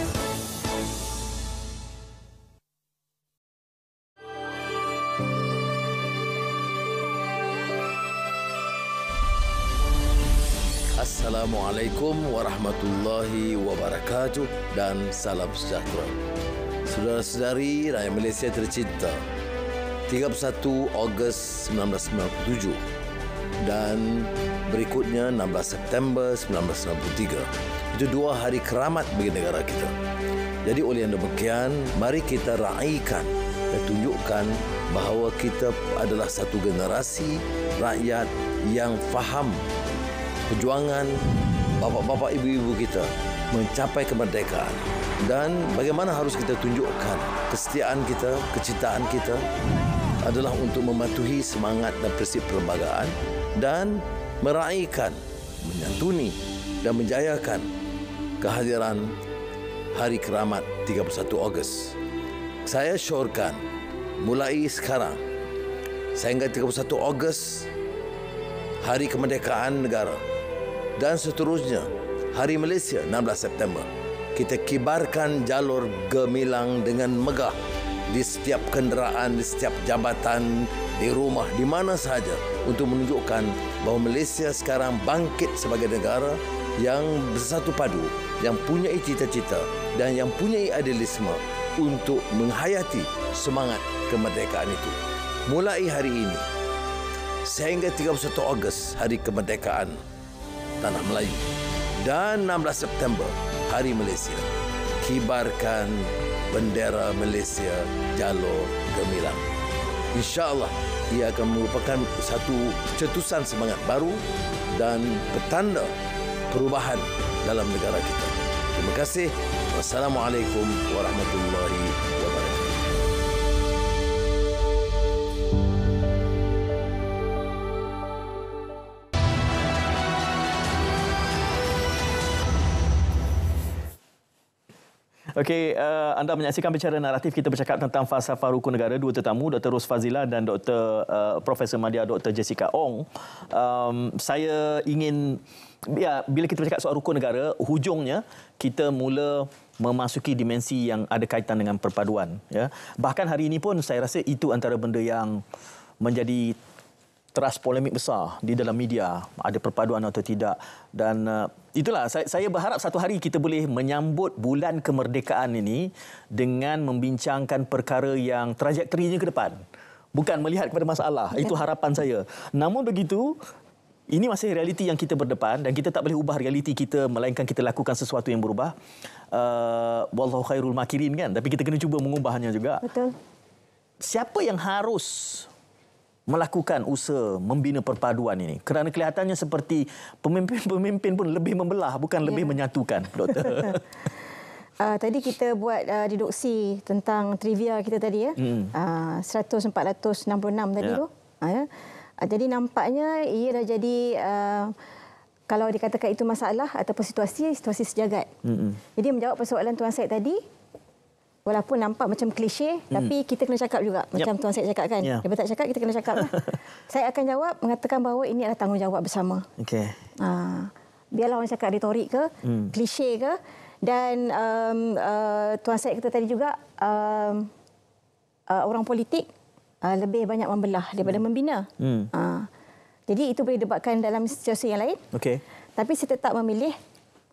Assalamualaikum warahmatullahi wabarakatuh dan salam sejahtera. Saudara-saudari rakyat Malaysia tercinta, 31 Ogos 1997 dan berikutnya 16 September 1993. Itu 2 hari keramat bagi negara kita. Jadi oleh yang demikian, mari kita raikan dan tunjukkan bahawa kita adalah satu generasi rakyat yang faham perjuangan bapa-bapa ibu-ibu kita mencapai kemerdekaan dan bagaimana harus kita tunjukkan kesetiaan kita, kecintaan kita adalah untuk mematuhi semangat dan prinsip perlembagaan dan meraihkan, menyantuni dan menjayakan kehadiran Hari Keramat 31 Ogos. Saya syorkan mulai sekarang sehingga 31 Ogos Hari Kemerdekaan Negara dan seterusnya Hari Malaysia 16 September, kita kibarkan jalur gemilang dengan megah di setiap kenderaan, di setiap jabatan, di rumah, di mana sahaja untuk menunjukkan bahawa Malaysia sekarang bangkit sebagai negara yang bersatu padu, yang punya cita-cita dan yang punya idealisme untuk menghayati semangat kemerdekaan itu. Mulai hari ini sehingga 31 Ogos Hari Kemerdekaan Tanah Melayu dan 16 September Hari Malaysia, kibarkan bendera Malaysia jalur gemilang. InsyaAllah ia akan merupakan satu cetusan semangat baru dan petanda perubahan dalam negara kita. Terima kasih. Wassalamualaikum warahmatullahi wabarakatuh. Okey, anda menyaksikan bicara naratif. Kita bercakap tentang falsafah rukun negara. 2 tetamu, Dr. Ros Fazila dan Dr. Profesor Madya Dr. Jessica Ong. Saya ingin, bila kita bercakap soal rukun negara, hujungnya kita mula memasuki dimensi yang ada kaitan dengan perpaduan. Ya. Bahkan hari ini pun saya rasa itu antara benda yang menjadi teras polemik besar di dalam media, ada perpaduan atau tidak. Dan itulah saya berharap satu hari kita boleh menyambut bulan kemerdekaan ini dengan membincangkan perkara yang trajektorinya ke depan. bukan melihat kepada masalah. Itu harapan saya. Namun begitu, ini masih realiti yang kita berdepan dan kita tak boleh ubah realiti kita melainkan kita lakukan sesuatu yang berubah. Wallahu khairul makirin kan. Tapi kita kena cuba mengubahnya juga. Betul. Siapa yang harus melakukan usaha membina perpaduan ini? Kerana kelihatannya seperti pemimpin-pemimpin pun lebih membelah bukan lebih menyatukan, Doktor. Tadi kita buat deduksi tentang trivia kita tadi ya. 100 466 tadi tu. Jadi nampaknya ia dah jadi kalau dikatakan itu masalah ataupun situasi sejagat. Jadi menjawab persoalan Tuan Syed tadi, walaupun nampak macam klise, tapi kita kena cakap juga. Macam Tuan Syed cakap kan. Dia tak cakap, kita kena cakap lah. Saya akan jawab mengatakan bahawa ini adalah tanggungjawab bersama. Okey. Biarlah orang cakap retorik ke, klise ke. Dan Tuan Syed kata tadi juga, orang politik lebih banyak membelah daripada membina. Jadi itu boleh debatkan dalam situasi yang lain. Okey. Tapi saya tetap memilih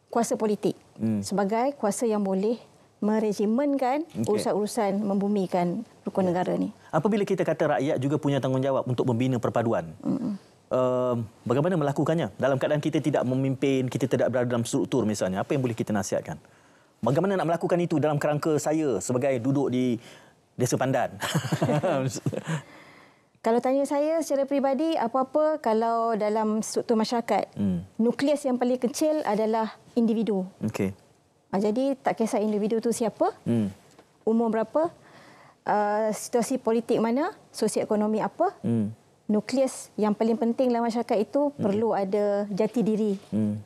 kuasa politik sebagai kuasa yang boleh meregimenkan urusan-urusan membumikan rukun negara ni. Apabila kita kata rakyat juga punya tanggungjawab untuk membina perpaduan, bagaimana melakukannya? Dalam keadaan kita tidak memimpin, kita tidak berada dalam struktur misalnya, apa yang boleh kita nasihatkan? Bagaimana nak melakukan itu dalam kerangka saya sebagai duduk di Desa Pandan? Kalau tanya saya secara peribadi, apa-apa kalau dalam struktur masyarakat, nukleus yang paling kecil adalah individu. Okey. Jadi tak kisah individu tu siapa, umur berapa, situasi politik mana, sosioekonomi apa, nukleus yang paling penting dalam masyarakat itu perlu ada jati diri.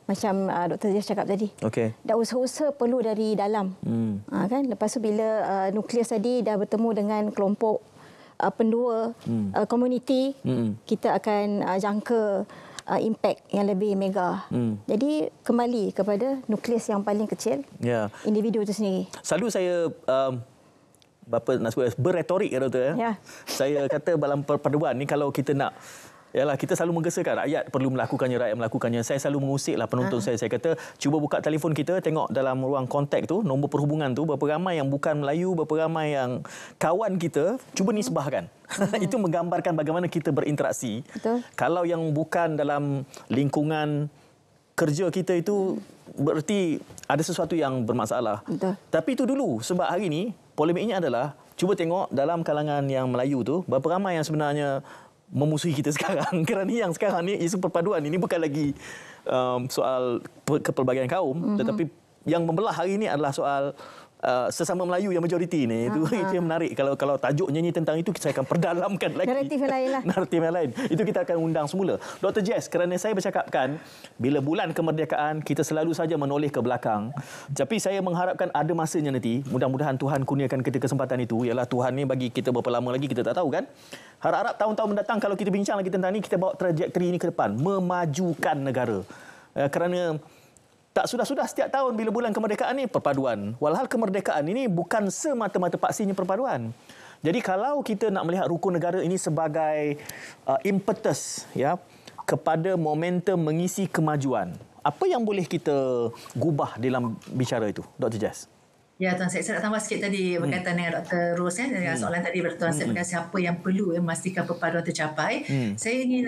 Macam Dr. Jess cakap tadi. Okey. Dan usaha-usaha perlu dari dalam. Kan? Lepas tu bila nukleus tadi dah bertemu dengan kelompok pendua komuniti, kita akan jangka impact yang lebih mega. Jadi kembali kepada nukleus yang paling kecil, individu itu sendiri. Selalu saya nak sebut berretorik ya, Doktor. Saya kata dalam perpaduan ni kalau kita nak, yalah, kita selalu menggesakan rakyat perlu melakukannya, rakyat melakukannya. Saya selalu mengusiklah penonton saya kata, cuba buka telefon kita, tengok dalam ruang kontak tu, nombor perhubungan tu, berapa ramai yang bukan Melayu, berapa ramai yang kawan kita, cuba nisbahkan. Itu menggambarkan bagaimana kita berinteraksi. Betul. Kalau yang bukan dalam lingkungan kerja kita itu, berarti ada sesuatu yang bermasalah. Betul. Tapi itu dulu, sebab hari ini polemiknya adalah, cuba tengok dalam kalangan yang Melayu tu, berapa ramai yang sebenarnya memusuhi kita sekarang. Kerana yang sekarang ni isu perpaduan ini bukan lagi soal kepelbagaian kaum, tetapi yang membelah hari ini adalah soal sesama Melayu yang majoriti ni. Itu yang menarik. Kalau tajuk nyanyi tentang itu, saya akan perdalamkan lagi. Naratif yang lain lah. Naratif yang lain. Itu kita akan undang semula. Dr. Jess, kerana saya bercakapkan, bila bulan kemerdekaan, kita selalu saja menoleh ke belakang. Tapi saya mengharapkan ada masanya nanti, mudah-mudahan Tuhan kurniakan kita kesempatan itu. Ialah Tuhan ni bagi kita berapa lama lagi, kita tak tahu kan. Harap-harap tahun-tahun mendatang, kalau kita bincang lagi tentang ni, kita bawa trajektori ini ke depan. Memajukan negara. Kerana tak sudah-sudah setiap tahun bila bulan kemerdekaan ni perpaduan. Walhal kemerdekaan ini bukan semata-mata paksinya perpaduan. Jadi kalau kita nak melihat rukun negara ini sebagai impetus ya kepada momentum mengisi kemajuan, apa yang boleh kita gubah dalam bicara itu, Dr. Jess? Ya, Tuan Syed, saya nak tambah sikit tadi berkaitan dengan Dr. Rose dengan soalan tadi Tuan Syed berkata siapa yang perlu memastikan perpaduan tercapai. Saya ingin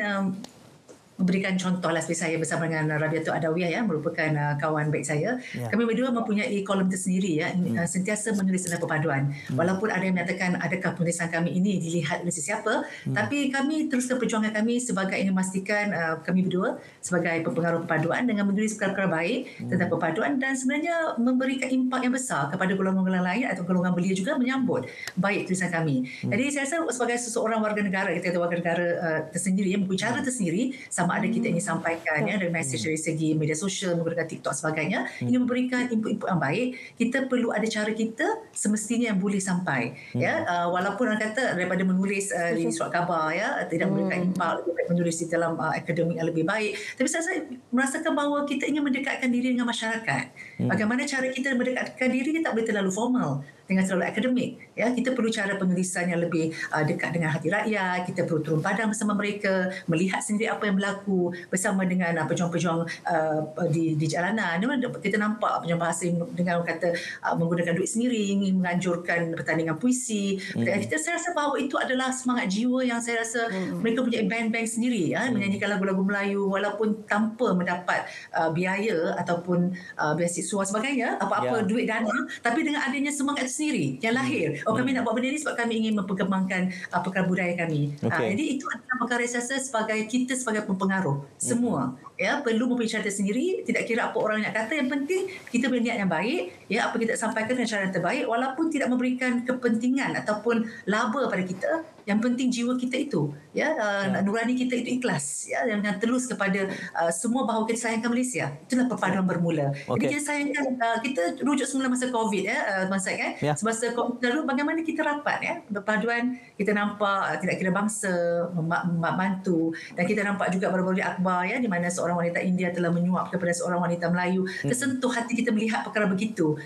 memberikan contoh lah, seperti saya bersama dengan Rabiatul Adawiyah merupakan kawan baik saya. Kami berdua mempunyai kolom tersendiri sentiasa menulis tentang perpaduan. Walaupun ada yang menyatakan adakah penulisan kami ini dilihat oleh sesiapa, tapi kami teruskan perjuangan kami sebagai ingin memastikan kami berdua sebagai pempengaruh perpaduan dengan menulis perkara-perkara baik tentang perpaduan dan sebenarnya memberikan impak yang besar kepada golongan-golongan lain atau golongan belia juga menyambut baik tulisan kami. Jadi saya rasa sebagai seseorang warga negara, kita kata warga negara tersendiri yang mempunyai cara tersendiri, sama ada kita ingin sampaikan dari mesej dari segi media sosial, menggunakan TikTok sebagainya, ini memberikan input-input yang baik. Kita perlu ada cara kita semestinya yang boleh sampai. Walaupun orang kata daripada menulis di surat khabar tidak memberikan impak, lebih baik menulis di dalam akademik yang lebih baik. Tapi saya merasakan bahawa kita ingin mendekatkan diri dengan masyarakat. Bagaimana cara kita mendekatkan diri, kita tak boleh terlalu formal dengan terlalu akademik. Ya, kita perlu cara penulisan yang lebih dekat dengan hati rakyat. Kita perlu turun padang bersama mereka, melihat sendiri apa yang berlaku bersama dengan pejuang-pejuang di jalanan. Kita nampak pejuang bahasa dengan kata menggunakan duit sendiri, ingin menganjurkan pertandingan puisi. Saya rasa bahawa itu adalah semangat jiwa yang saya rasa mereka punya band-band sendiri, ya, menyanyikan lagu-lagu Melayu walaupun tanpa mendapat biaya ataupun beasiswa sebagainya, apa-apa duit dana, tapi dengan adanya semangat itu sendiri yang lahir. Kami nak buat benda ini sebab kami ingin memperkembangkan perkara budaya kami. Jadi itu adalah perkara saya rasa sebagai kita sebagai pempengaruh semua, ya, perlu mempunyai cara sendiri. Tidak kira apa orang nak kata, yang penting kita punya niat yang baik, ya, apa kita sampaikan dengan cara yang terbaik walaupun tidak memberikan kepentingan ataupun laba pada kita. Yang penting jiwa kita itu, ya, nurani kita itu ikhlas, ya, yang tulus kepada semua bahawa kita sayangkan Malaysia. Itulah perpaduan bermula. Jadi kita sayangkan, kita rujuk semula masa COVID, ya, Tuan Syed, kan. Semasa COVID lalu bagaimana kita rapat, ya, berpaduan. Kita nampak tidak kira bangsa membantu, dan kita nampak juga baru-baru di akhbar, ya, di mana seorang wanita India telah menyuap kepada seorang wanita Melayu. Tersentuh hati kita melihat perkara begitu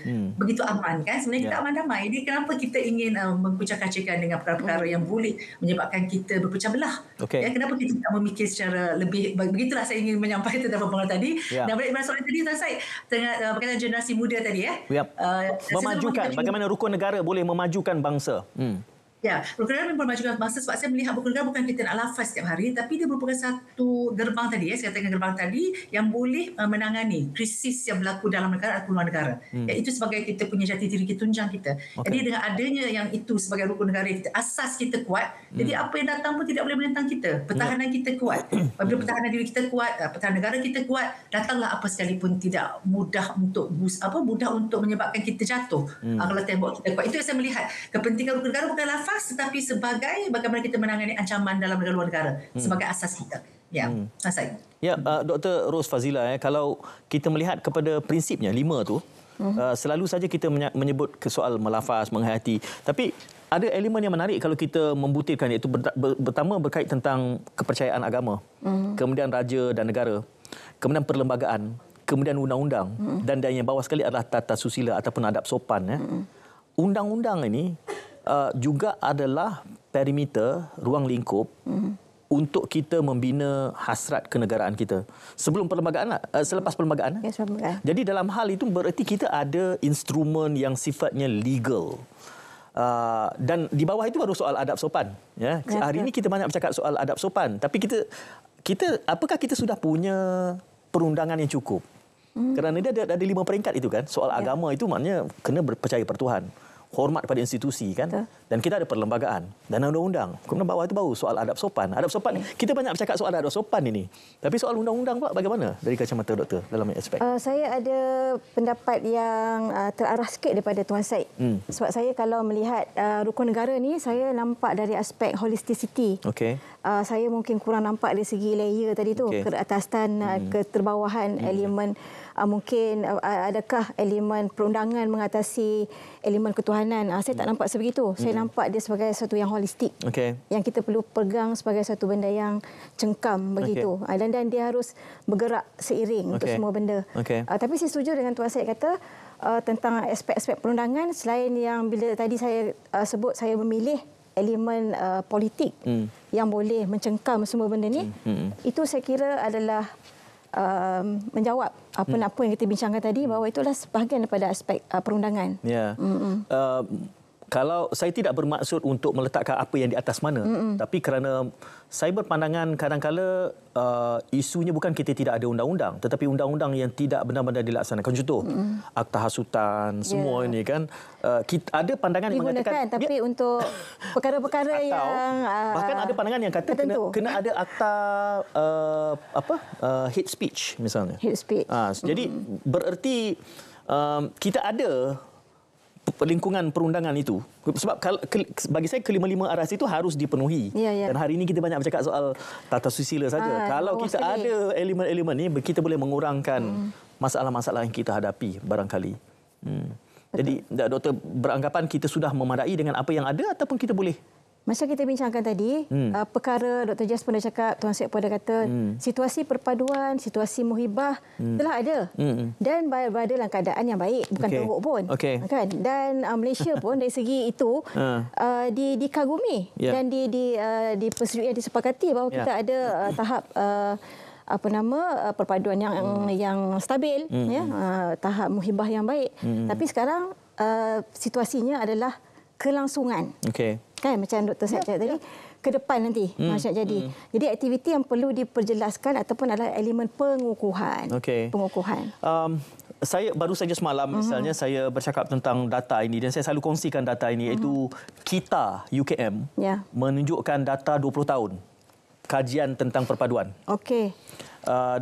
aman, kan. Sebenarnya kita aman damai. Jadi kenapa kita ingin mempucah-kacikan dengan perkara-perkara yang boleh menyebabkan kita berpecah belah? Ya, kenapa kita tak memikir secara lebih? Begitulah saya ingin menyampaikan tentang pembangunan tadi. Dan balik kepada soalan tadi, Tuan Syed, berkaitan generasi muda tadi, ya. Memajukan, bagaimana rukun negara boleh memajukan bangsa? Ya, rukun negara memajukan bangsa sebab saya melihat rukun negara bukan kita nak lafaz setiap hari, tapi dia merupakan satu gerbang tadi, ya, saya katakan gerbang tadi yang boleh menangani krisis yang berlaku dalam negara atau luar negara. Ya, itu sebagai kita punya jati diri kita, tunjang kita. Jadi dengan adanya yang itu sebagai rukun negara kita, asas kita kuat, jadi apa yang datang pun tidak boleh menentang kita. Pertahanan kita kuat. Apabila pertahanan diri kita kuat, pertahanan negara kita kuat, datanglah apa sekalipun tidak mudah untuk menyebabkan kita jatuh. Kalau tembok kita kuat. Itu yang saya melihat. Kepentingan rukun negara bukan lafaz, tetapi sebagai bagaimana kita menangani ancaman dalam negara luar negara sebagai asas kita. Ya, saya. Ya, Dr. Ros Fazila, kalau kita melihat kepada prinsipnya 5 tu, selalu saja kita menyebut ke soal melafaz, menghayati. Tapi ada elemen yang menarik kalau kita membutirkan, iaitu pertama berkait tentang kepercayaan agama, kemudian raja dan negara, kemudian perlembagaan, kemudian undang-undang, dan yang bawah sekali adalah tata susila ataupun adab sopan. Undang-undang ini juga adalah perimeter, ruang lingkup untuk kita membina hasrat kenegaraan kita. Sebelum perlembagaan, selepas perlembagaan. Jadi dalam hal itu bererti kita ada instrumen yang sifatnya legal. Dan di bawah itu baru soal adab sopan. Ya. Hari ini kita banyak bercakap soal adab sopan. Tapi apakah kita sudah punya perundangan yang cukup? Kerana dia ada 5 peringkat itu, kan. Soal agama itu maknanya kena percaya per Tuhan, hormat pada institusi, kan. Dan kita ada perlembagaan dan undang-undang. Kemudian bawah itu baru soal adab sopan. Adab sopan, kita banyak bercakap soal adab sopan ini. Tapi soal undang-undang pula bagaimana dari kacamata doktor dalam aspek? Saya ada pendapat yang terarah sikit daripada Tuan Syed. Sebab saya kalau melihat rukun negara ni, saya nampak dari aspek holisticity. Saya mungkin kurang nampak dari segi layer tadi tu, keatasan, keterbawahan, elemen. Mungkin adakah elemen perundangan mengatasi elemen ketuhanan. Saya tak nampak sebegitu. Saya nampak dia sebagai satu yang holistik. Yang kita perlu pegang sebagai satu benda yang cengkam begitu. Dan dia harus bergerak seiring untuk semua benda. Tapi saya setuju dengan Tuan Syed kata tentang aspek-aspek perundangan, selain yang bila tadi saya sebut, saya memilih elemen politik yang boleh mencengkam semua benda ni. Itu saya kira adalah menjawab apa yang kita bincangkan tadi, bahawa itulah sebahagian daripada aspek perundangan. Kalau saya tidak bermaksud untuk meletakkan apa yang di atas mana, tapi kerana saya berpandangan kadang-kala isunya bukan kita tidak ada undang-undang, tetapi undang-undang yang tidak benar-benar dilaksanakan. Contoh, akta hasutan, semua ini, kan. Kita ada pandangan yang mengatakan, tapi untuk perkara-perkara yang bahkan ada pandangan yang kata kena ada akta hate speech misalnya. Hate speech. Jadi bererti kita ada lingkungan perundangan itu. Sebab bagi saya kelima-lima aras itu harus dipenuhi. Dan hari ini kita banyak bercakap soal tata susila saja. Kalau kita ada elemen-elemen ini, kita boleh mengurangkan masalah-masalah yang kita hadapi barangkali. Jadi doktor beranggapan kita sudah memadai dengan apa yang ada, ataupun kita boleh Macam kita bincangkan tadi, perkara Dr. Jas pun dah cakap, Tuan Syed pun dah kata, situasi perpaduan, situasi muhibah telah ada. Dan berada dalam keadaan yang baik, bukan teruk pun. Kan? Dan Malaysia pun dari segi itu dikagumi dan dipersetujui, disepakati bahawa kita ada tahap perpaduan yang stabil, tahap muhibah yang baik. Tapi sekarang situasinya adalah kelangsungan. Kan macam Dr. Syed cakap tadi, ke depan nanti macam jadi. Jadi aktiviti yang perlu diperjelaskan ataupun adalah elemen pengukuhan. Pengukuhan. Saya baru saja semalam misalnya saya bercakap tentang data ini dan saya selalu kongsikan data ini, iaitu KITA UKM menunjukkan data 20 tahun kajian tentang perpaduan.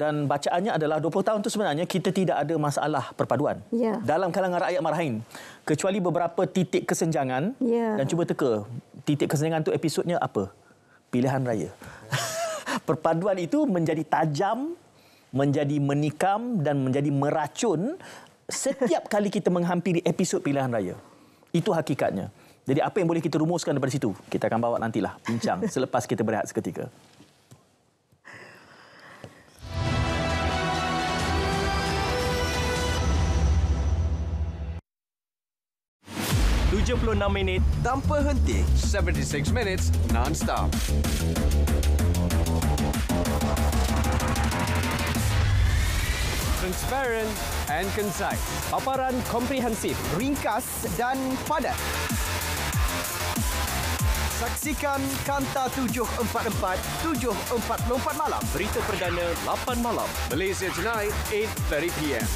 Dan bacaannya adalah 20 tahun itu sebenarnya kita tidak ada masalah perpaduan dalam kalangan rakyat Marahin, kecuali beberapa titik kesenjangan. Dan cuba teka titik kesenjangan itu episodnya apa? Pilihan raya. Perpaduan itu menjadi tajam, menjadi menikam dan menjadi meracun setiap kali kita menghampiri episod pilihan raya. Itu hakikatnya. Jadi apa yang boleh kita rumuskan daripada situ? Kita akan bawa nantilah bincang selepas kita berehat seketika. minit tanpa henti. 76 minutes non-stop. Transparent and concise. Paparan komprehensif, ringkas dan padat. Saksikan Kanta 744, 7.44 malam. Berita perdana 8 malam. Malaysia Tonight, 8:30 PM.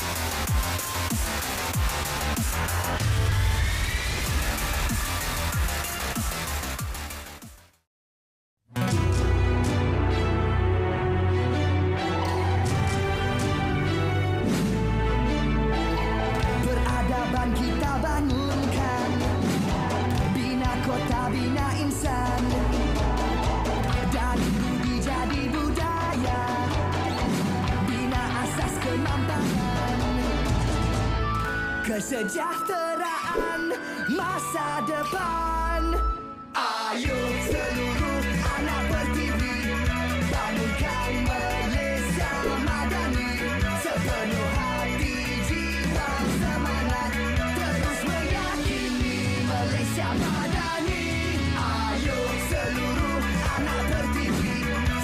Kesejahteraan masa depan. Ayo seluruh anak berdiri, bangunkan Malaysia Madani. Sepenuh hati, jiwa, semangat, terus meyakini Malaysia Madani. Ayo seluruh anak berdiri,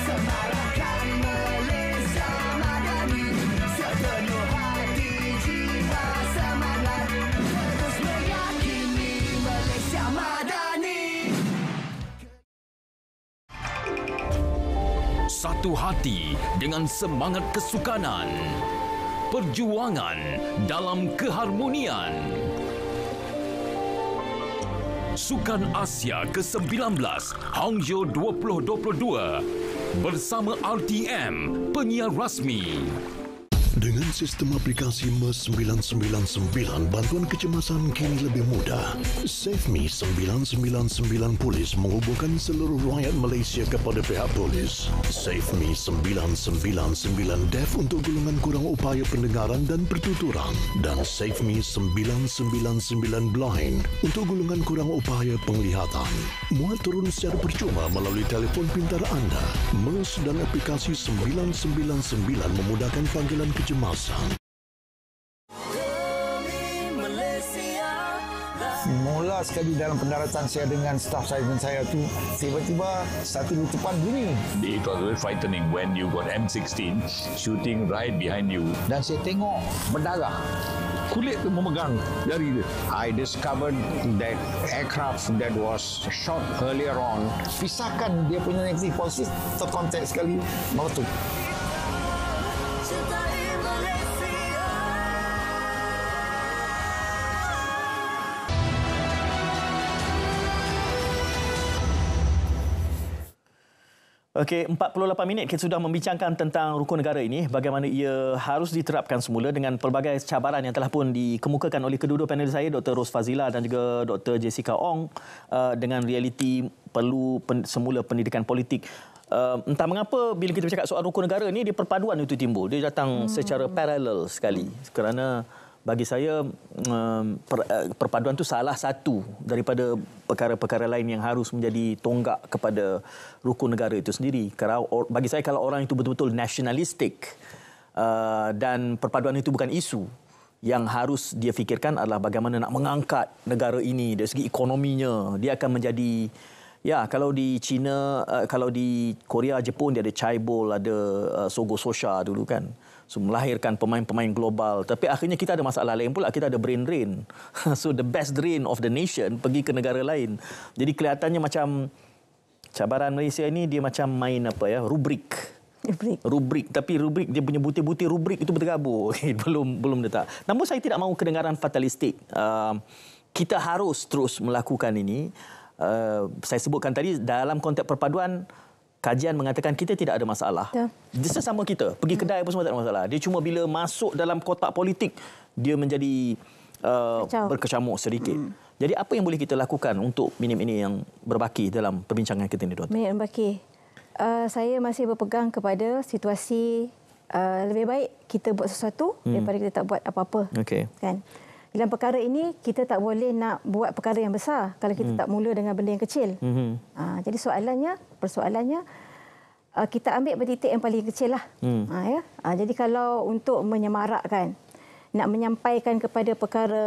semarakkan Malaysia Madani. Sepenuh hati, jiwa, semangat, terus meyakini Malaysia Madani. Satu hati dengan semangat kesukanan. Perjuangan dalam keharmonian. Sukan Asia ke-19 Hangzhou 2022 bersama RTM, penyiar rasmi. Dengan sistem aplikasi MES 999, bantuan kecemasan kini lebih mudah. SafeMe 999 Polis menghubungkan seluruh rakyat Malaysia kepada pihak polis. SafeMe 999 Deaf untuk golongan kurang upaya pendengaran dan pertuturan. Dan SafeMe 999 Blind untuk golongan kurang upaya penglihatan. Muat turun secara percuma melalui telefon pintar anda. MES dan aplikasi 999 memudahkan panggilan kecemasan. Mula sekali dalam pendaratan saya dengan staf saya dan saya tu, tiba-tiba satu letupan bunyi. It was very frightening when you got M16 shooting right behind you. Dan saya tengok berdarah. Kulit tu memegang jari dia. I discovered that aircraft that was shot earlier on, pisahkan dia punya negative positif, terkontak sekali, meletup. Okey, 48 minit kita sudah membincangkan tentang rukun negara ini, bagaimana ia harus diterapkan semula dengan pelbagai cabaran yang telah pun dikemukakan oleh kedua-dua panel saya, Dr. Ros Fazila dan juga Dr. Jessica Ong, dengan realiti perlu semula pendidikan politik. Entah mengapa bila kita bercakap soal rukun negara ni, dia perpaduan itu timbul. Dia datang secara paralel sekali kerana bagi saya perpaduan itu salah satu daripada perkara-perkara lain yang harus menjadi tonggak kepada rukun negara itu sendiri. Bagi saya kalau orang itu betul-betul nasionalistik dan perpaduan itu bukan isu, yang harus dia fikirkan adalah bagaimana nak mengangkat negara ini dari segi ekonominya. Dia akan menjadi, ya, kalau di China, kalau di Korea, Jepun, dia ada Chaebol, ada Sogo Sosha dulu kan. So, melahirkan pemain-pemain global. Tapi akhirnya kita ada masalah lain pula. Kita ada brain drain. So the best drain of the nation pergi ke negara lain. Jadi kelihatannya macam cabaran Malaysia ini dia macam main apa ya, rubrik. Tapi rubrik dia punya butir-butir rubrik itu bertergabur. belum letak. Namun saya tidak mahu kedengaran fatalistik. Kita harus terus melakukan ini. Saya sebutkan tadi dalam konteks perpaduan, kajian mengatakan kita tidak ada masalah. Dia sesama kita. Pergi kedai pun semua tak ada masalah. Dia cuma bila masuk dalam kotak politik, dia menjadi berkecamuk sedikit. Jadi apa yang boleh kita lakukan untuk minit-minit yang berbaki dalam perbincangan kita ini, Dr. Minit berbaki. Saya masih berpegang kepada situasi lebih baik kita buat sesuatu daripada kita tak buat apa-apa. Okay. Kan? Dalam perkara ini, kita tak boleh nak buat perkara yang besar kalau kita tak mula dengan benda yang kecil. Jadi persoalannya, kita ambil titik yang paling kecil lah. Jadi kalau untuk menyemarakkan, nak menyampaikan kepada perkara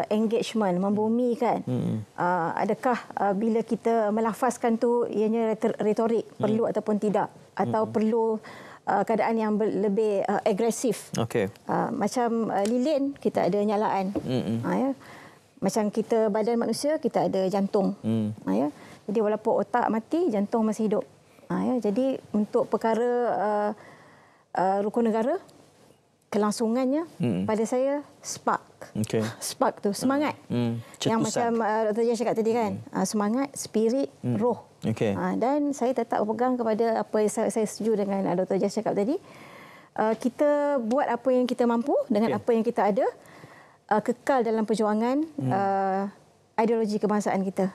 engagement, membumikan, adakah bila kita melafazkan tu ianya retorik, perlu ataupun tidak, atau perlu keadaan yang lebih agresif. Macam lilin, kita ada nyalaan. Ya. Macam kita badan manusia, kita ada jantung. Ya. Jadi walaupun otak mati, jantung masih hidup. Ya. Jadi untuk perkara rukun negara, kelangsungannya pada saya spark. Spark tu semangat. Yang macam Dr. Jess cakap tadi kan, semangat, spirit, roh. Dan saya tetap berpegang kepada apa yang saya setuju dengan Dr. Jess cakap tadi. Kita buat apa yang kita mampu dengan apa yang kita ada, kekal dalam perjuangan ideologi kebangsaan kita.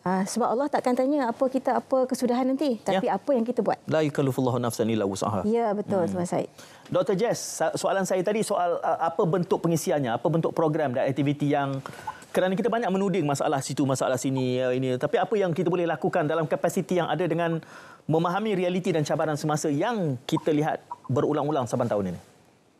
Sebab Allah takkan tanya apa kesudahan nanti, tapi apa yang kita buat. La yukallifullahu nafsan illa wus'aha. Ya, betul, Tuan Syed. Dr. Jess, soalan saya tadi soal apa bentuk pengisiannya, apa bentuk program dan aktiviti yang, kerana kita banyak menuding masalah situ, masalah sini, ini, tapi apa yang kita boleh lakukan dalam kapasiti yang ada dengan memahami realiti dan cabaran semasa yang kita lihat berulang-ulang saban tahun ini?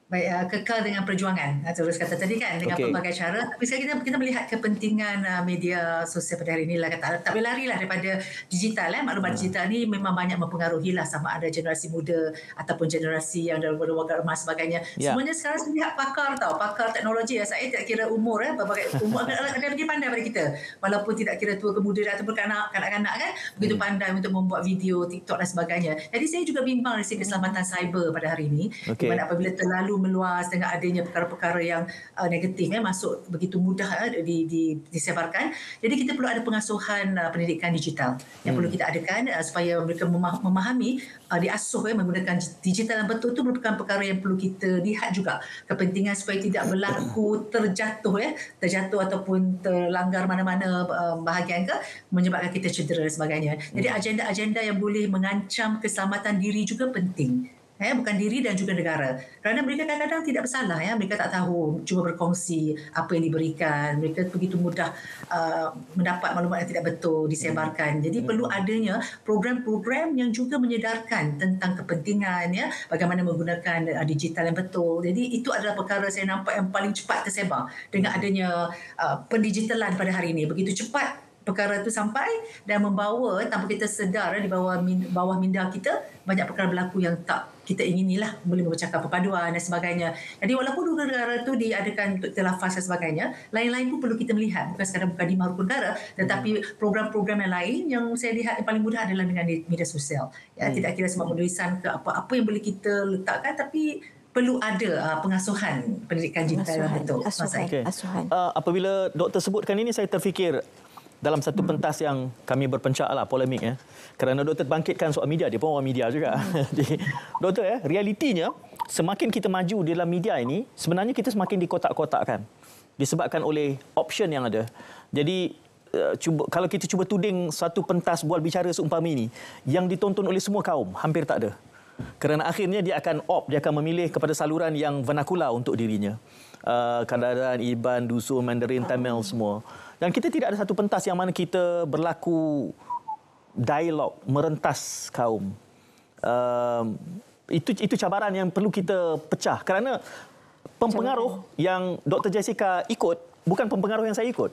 Baik, kekal dengan perjuangan. Terus kata tadi kan, dengan pelbagai cara. Tapi sekarang kita melihat kepentingan media sosial pada hari ini lah. Tak boleh lari lah daripada digital. Maklumat digital ni memang banyak mempengaruhi lah, sama ada generasi muda ataupun generasi yang dalam warga emas sebagainya. Semuanya sekarang saya lihat pakar tau. Pakar teknologi. Saya tak kira umur. Berbagai umur ada lebih pandai daripada kita. Walaupun tidak kira tua ke muda ataupun kanak-kanak kan. Begitu pandai untuk membuat video, TikTok dan sebagainya. Jadi saya juga bimbang dari segi keselamatan cyber pada hari ini. Di mana apabila terlalu meluas dengan adanya perkara-perkara yang negatif masuk begitu mudah disebarkan. Jadi kita perlu ada pengasuhan pendidikan digital yang perlu kita adakan supaya mereka memahami, diasuh menggunakan digital yang betul. Itu merupakan perkara yang perlu kita lihat juga, kepentingan supaya tidak berlaku terjatuh ataupun terlanggar mana-mana bahagian ke, menyebabkan kita cedera dan sebagainya. Jadi agenda-agenda yang boleh mengancam keselamatan diri juga penting. Bukan diri dan juga negara. Kerana mereka kadang-kadang tidak bersalah. Mereka tak tahu, cuma berkongsi apa yang diberikan. Mereka begitu mudah mendapat maklumat yang tidak betul, disebarkan. Jadi perlu adanya program-program yang juga menyedarkan tentang kepentingan, bagaimana menggunakan digital yang betul. Jadi itu adalah perkara saya nampak yang paling cepat tersebar dengan adanya pendigitalan pada hari ini. Begitu cepat perkara itu sampai dan membawa tanpa kita sedar di bawah minda kita banyak perkara berlaku yang tak kita inginilah, boleh memecahkan perpaduan dan sebagainya. Jadi walaupun dua negara itu diadakan untuk telafaz dan sebagainya, lain-lain pun perlu kita melihat, bukan sekadar mukadimah rukun negara, tetapi program-program yang lain yang saya lihat yang paling mudah adalah dengan media sosial. Tidak kira semua penulisan ke apa yang boleh kita letakkan, tapi perlu ada pengasuhan pendidikan digital yang betul. Asuhan. Apabila doktor sebutkan ini, saya terfikir dalam satu pentas yang kami berpencak lah, polemik kerana doktor bangkitkan soal media, dia pun orang media juga. Jadi, doktor realitinya semakin kita maju dalam media ini, sebenarnya kita semakin dikotak-kotakkan disebabkan oleh option yang ada. Jadi kalau kita cuba tuding satu pentas bual bicara seumpama ini yang ditonton oleh semua kaum, hampir tak ada. Kerana akhirnya dia akan dia akan memilih kepada saluran yang vernakular untuk dirinya. Kadang-kadang Iban, Dusun, Mandarin, Tamil semua. Dan kita tidak ada satu pentas yang mana kita berlaku dialog merentas kaum. Itu cabaran yang perlu kita pecah kerana pempengaruh yang Dr. Jessica ikut bukan pempengaruh yang saya ikut.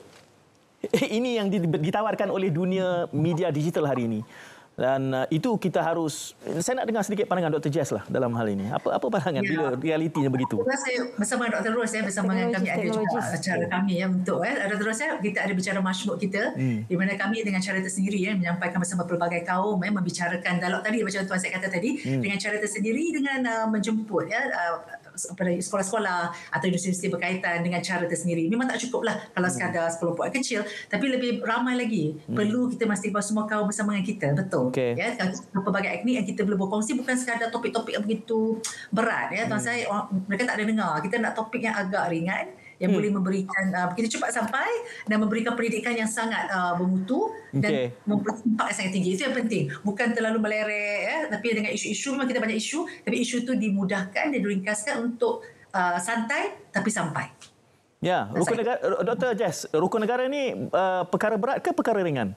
Ini yang ditawarkan oleh dunia media digital hari ini. Dan itu kita harus, saya nak dengar sedikit pandangan Dr. Jess lah dalam hal ini. Apa pandangan bila realitinya begitu? Saya bersama Dr. Ros, bersama dengan kami ada juga acara kami untuk Dr. Ros, kita ada bicara masyhur kita di mana kami dengan cara tersendiri menyampaikan bersama pelbagai kaum membicarakan dialog tadi macam tuan saya kata tadi dengan cara tersendiri dengan menjemput sekolah-sekolah atau universiti berkaitan dengan cara tersendiri. Memang tak cukuplah kalau sekadar sekelompok kecil, tapi lebih ramai lagi. Perlu kita mesti bawa semua kaum bersama dengan kita, betul. Ya, pelbagai etnik yang kita boleh berkongsi bukan sekadar topik-topik yang begitu berat. Ya, tuan saya, mereka tak ada dengar. Kita nak topik yang agak ringan yang boleh memberikan kita cepat sampai dan memberikan pendidikan yang sangat bermutu dan mempunyai impak yang sangat tinggi. Itu yang penting. Bukan terlalu melerek tapi dengan isu-isu, memang kita banyak isu, tapi isu itu dimudahkan dan diringkaskan untuk santai tapi sampai. Ya, rukun negara, Dr. Jess, rukun negara ni perkara berat ke perkara ringan?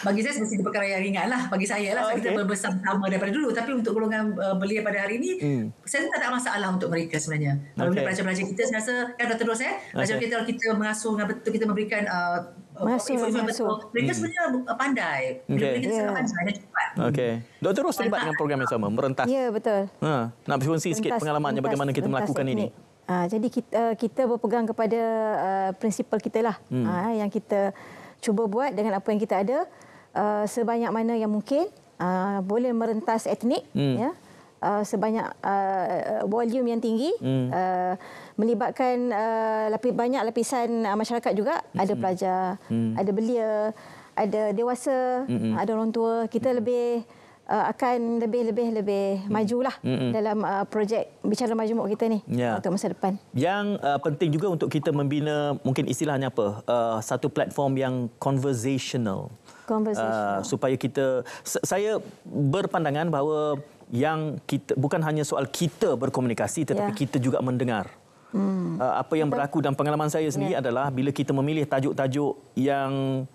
Bagi saya mesti perkara yang ringan lah. Bagi saya lah, kita bersama-sama daripada dulu. Tapi untuk golongan belia pada hari ini, saya tak ada masalah untuk mereka sebenarnya. Kalau pelajar-pelajar kita, saya rasa, kan Dr. Ros, pelajar kita mengasuh dengan betul, kita memberikan informasi betul. Mereka sebenarnya pandai. Mereka sangat pandai dan cepat. Dr. Ros terlibat dengan program yang sama, merentas. Ya, betul. Nak berkongsi sikit pengalamannya bagaimana kita melakukan ini. Jadi kita berpegang kepada prinsipal kita lah. Yang kita cuba buat dengan apa yang kita ada sebanyak mana yang mungkin, boleh merentas etnik, ya, sebanyak volume yang tinggi, melibatkan banyak lapisan masyarakat juga. Ada pelajar, ada belia, ada dewasa, ada orang tua. Kita akan lebih majulah dalam projek bicara majmuk kita ni untuk masa depan. Yang penting juga untuk kita membina, mungkin istilahnya apa, satu platform yang conversational. Supaya kita, saya berpandangan bahawa yang kita bukan hanya soal kita berkomunikasi tetapi kita juga mendengar. Apa yang berlaku dan pengalaman saya sendiri adalah bila kita memilih tajuk-tajuk yang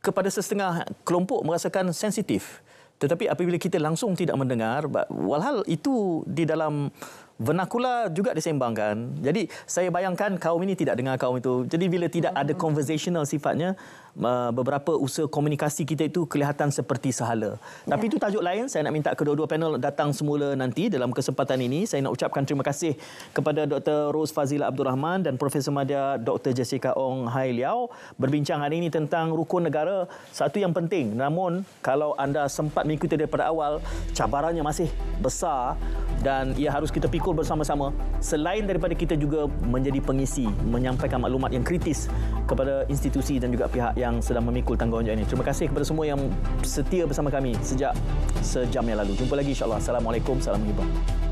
kepada setengah kelompok merasakan sensitif. Tetapi apabila kita langsung tidak mendengar, walhal itu di dalam vernakular juga disembangkan. Jadi saya bayangkan kaum ini tidak dengar kaum itu. Jadi bila tidak ada conversational sifatnya, beberapa usaha komunikasi kita itu kelihatan seperti sahala. Tapi itu tajuk lain. Saya nak minta kedua-dua panel datang semula nanti dalam kesempatan ini. Saya nak ucapkan terima kasih kepada Dr. Ros Fazila Abdul Rahman dan Profesor Madya Dr. Jessica Ong Hai Liao berbincang hari ini tentang rukun negara. Satu yang penting, namun kalau anda sempat mengikuti daripada awal, cabarannya masih besar dan ia harus kita pikul bersama-sama. Selain daripada kita juga menjadi pengisi, menyampaikan maklumat yang kritis kepada institusi dan juga pihak yang sedang memikul tanggungjawab ini. Terima kasih kepada semua yang setia bersama kami sejak sejam yang lalu. Jumpa lagi insya-Allah. Assalamualaikum, salam hibah.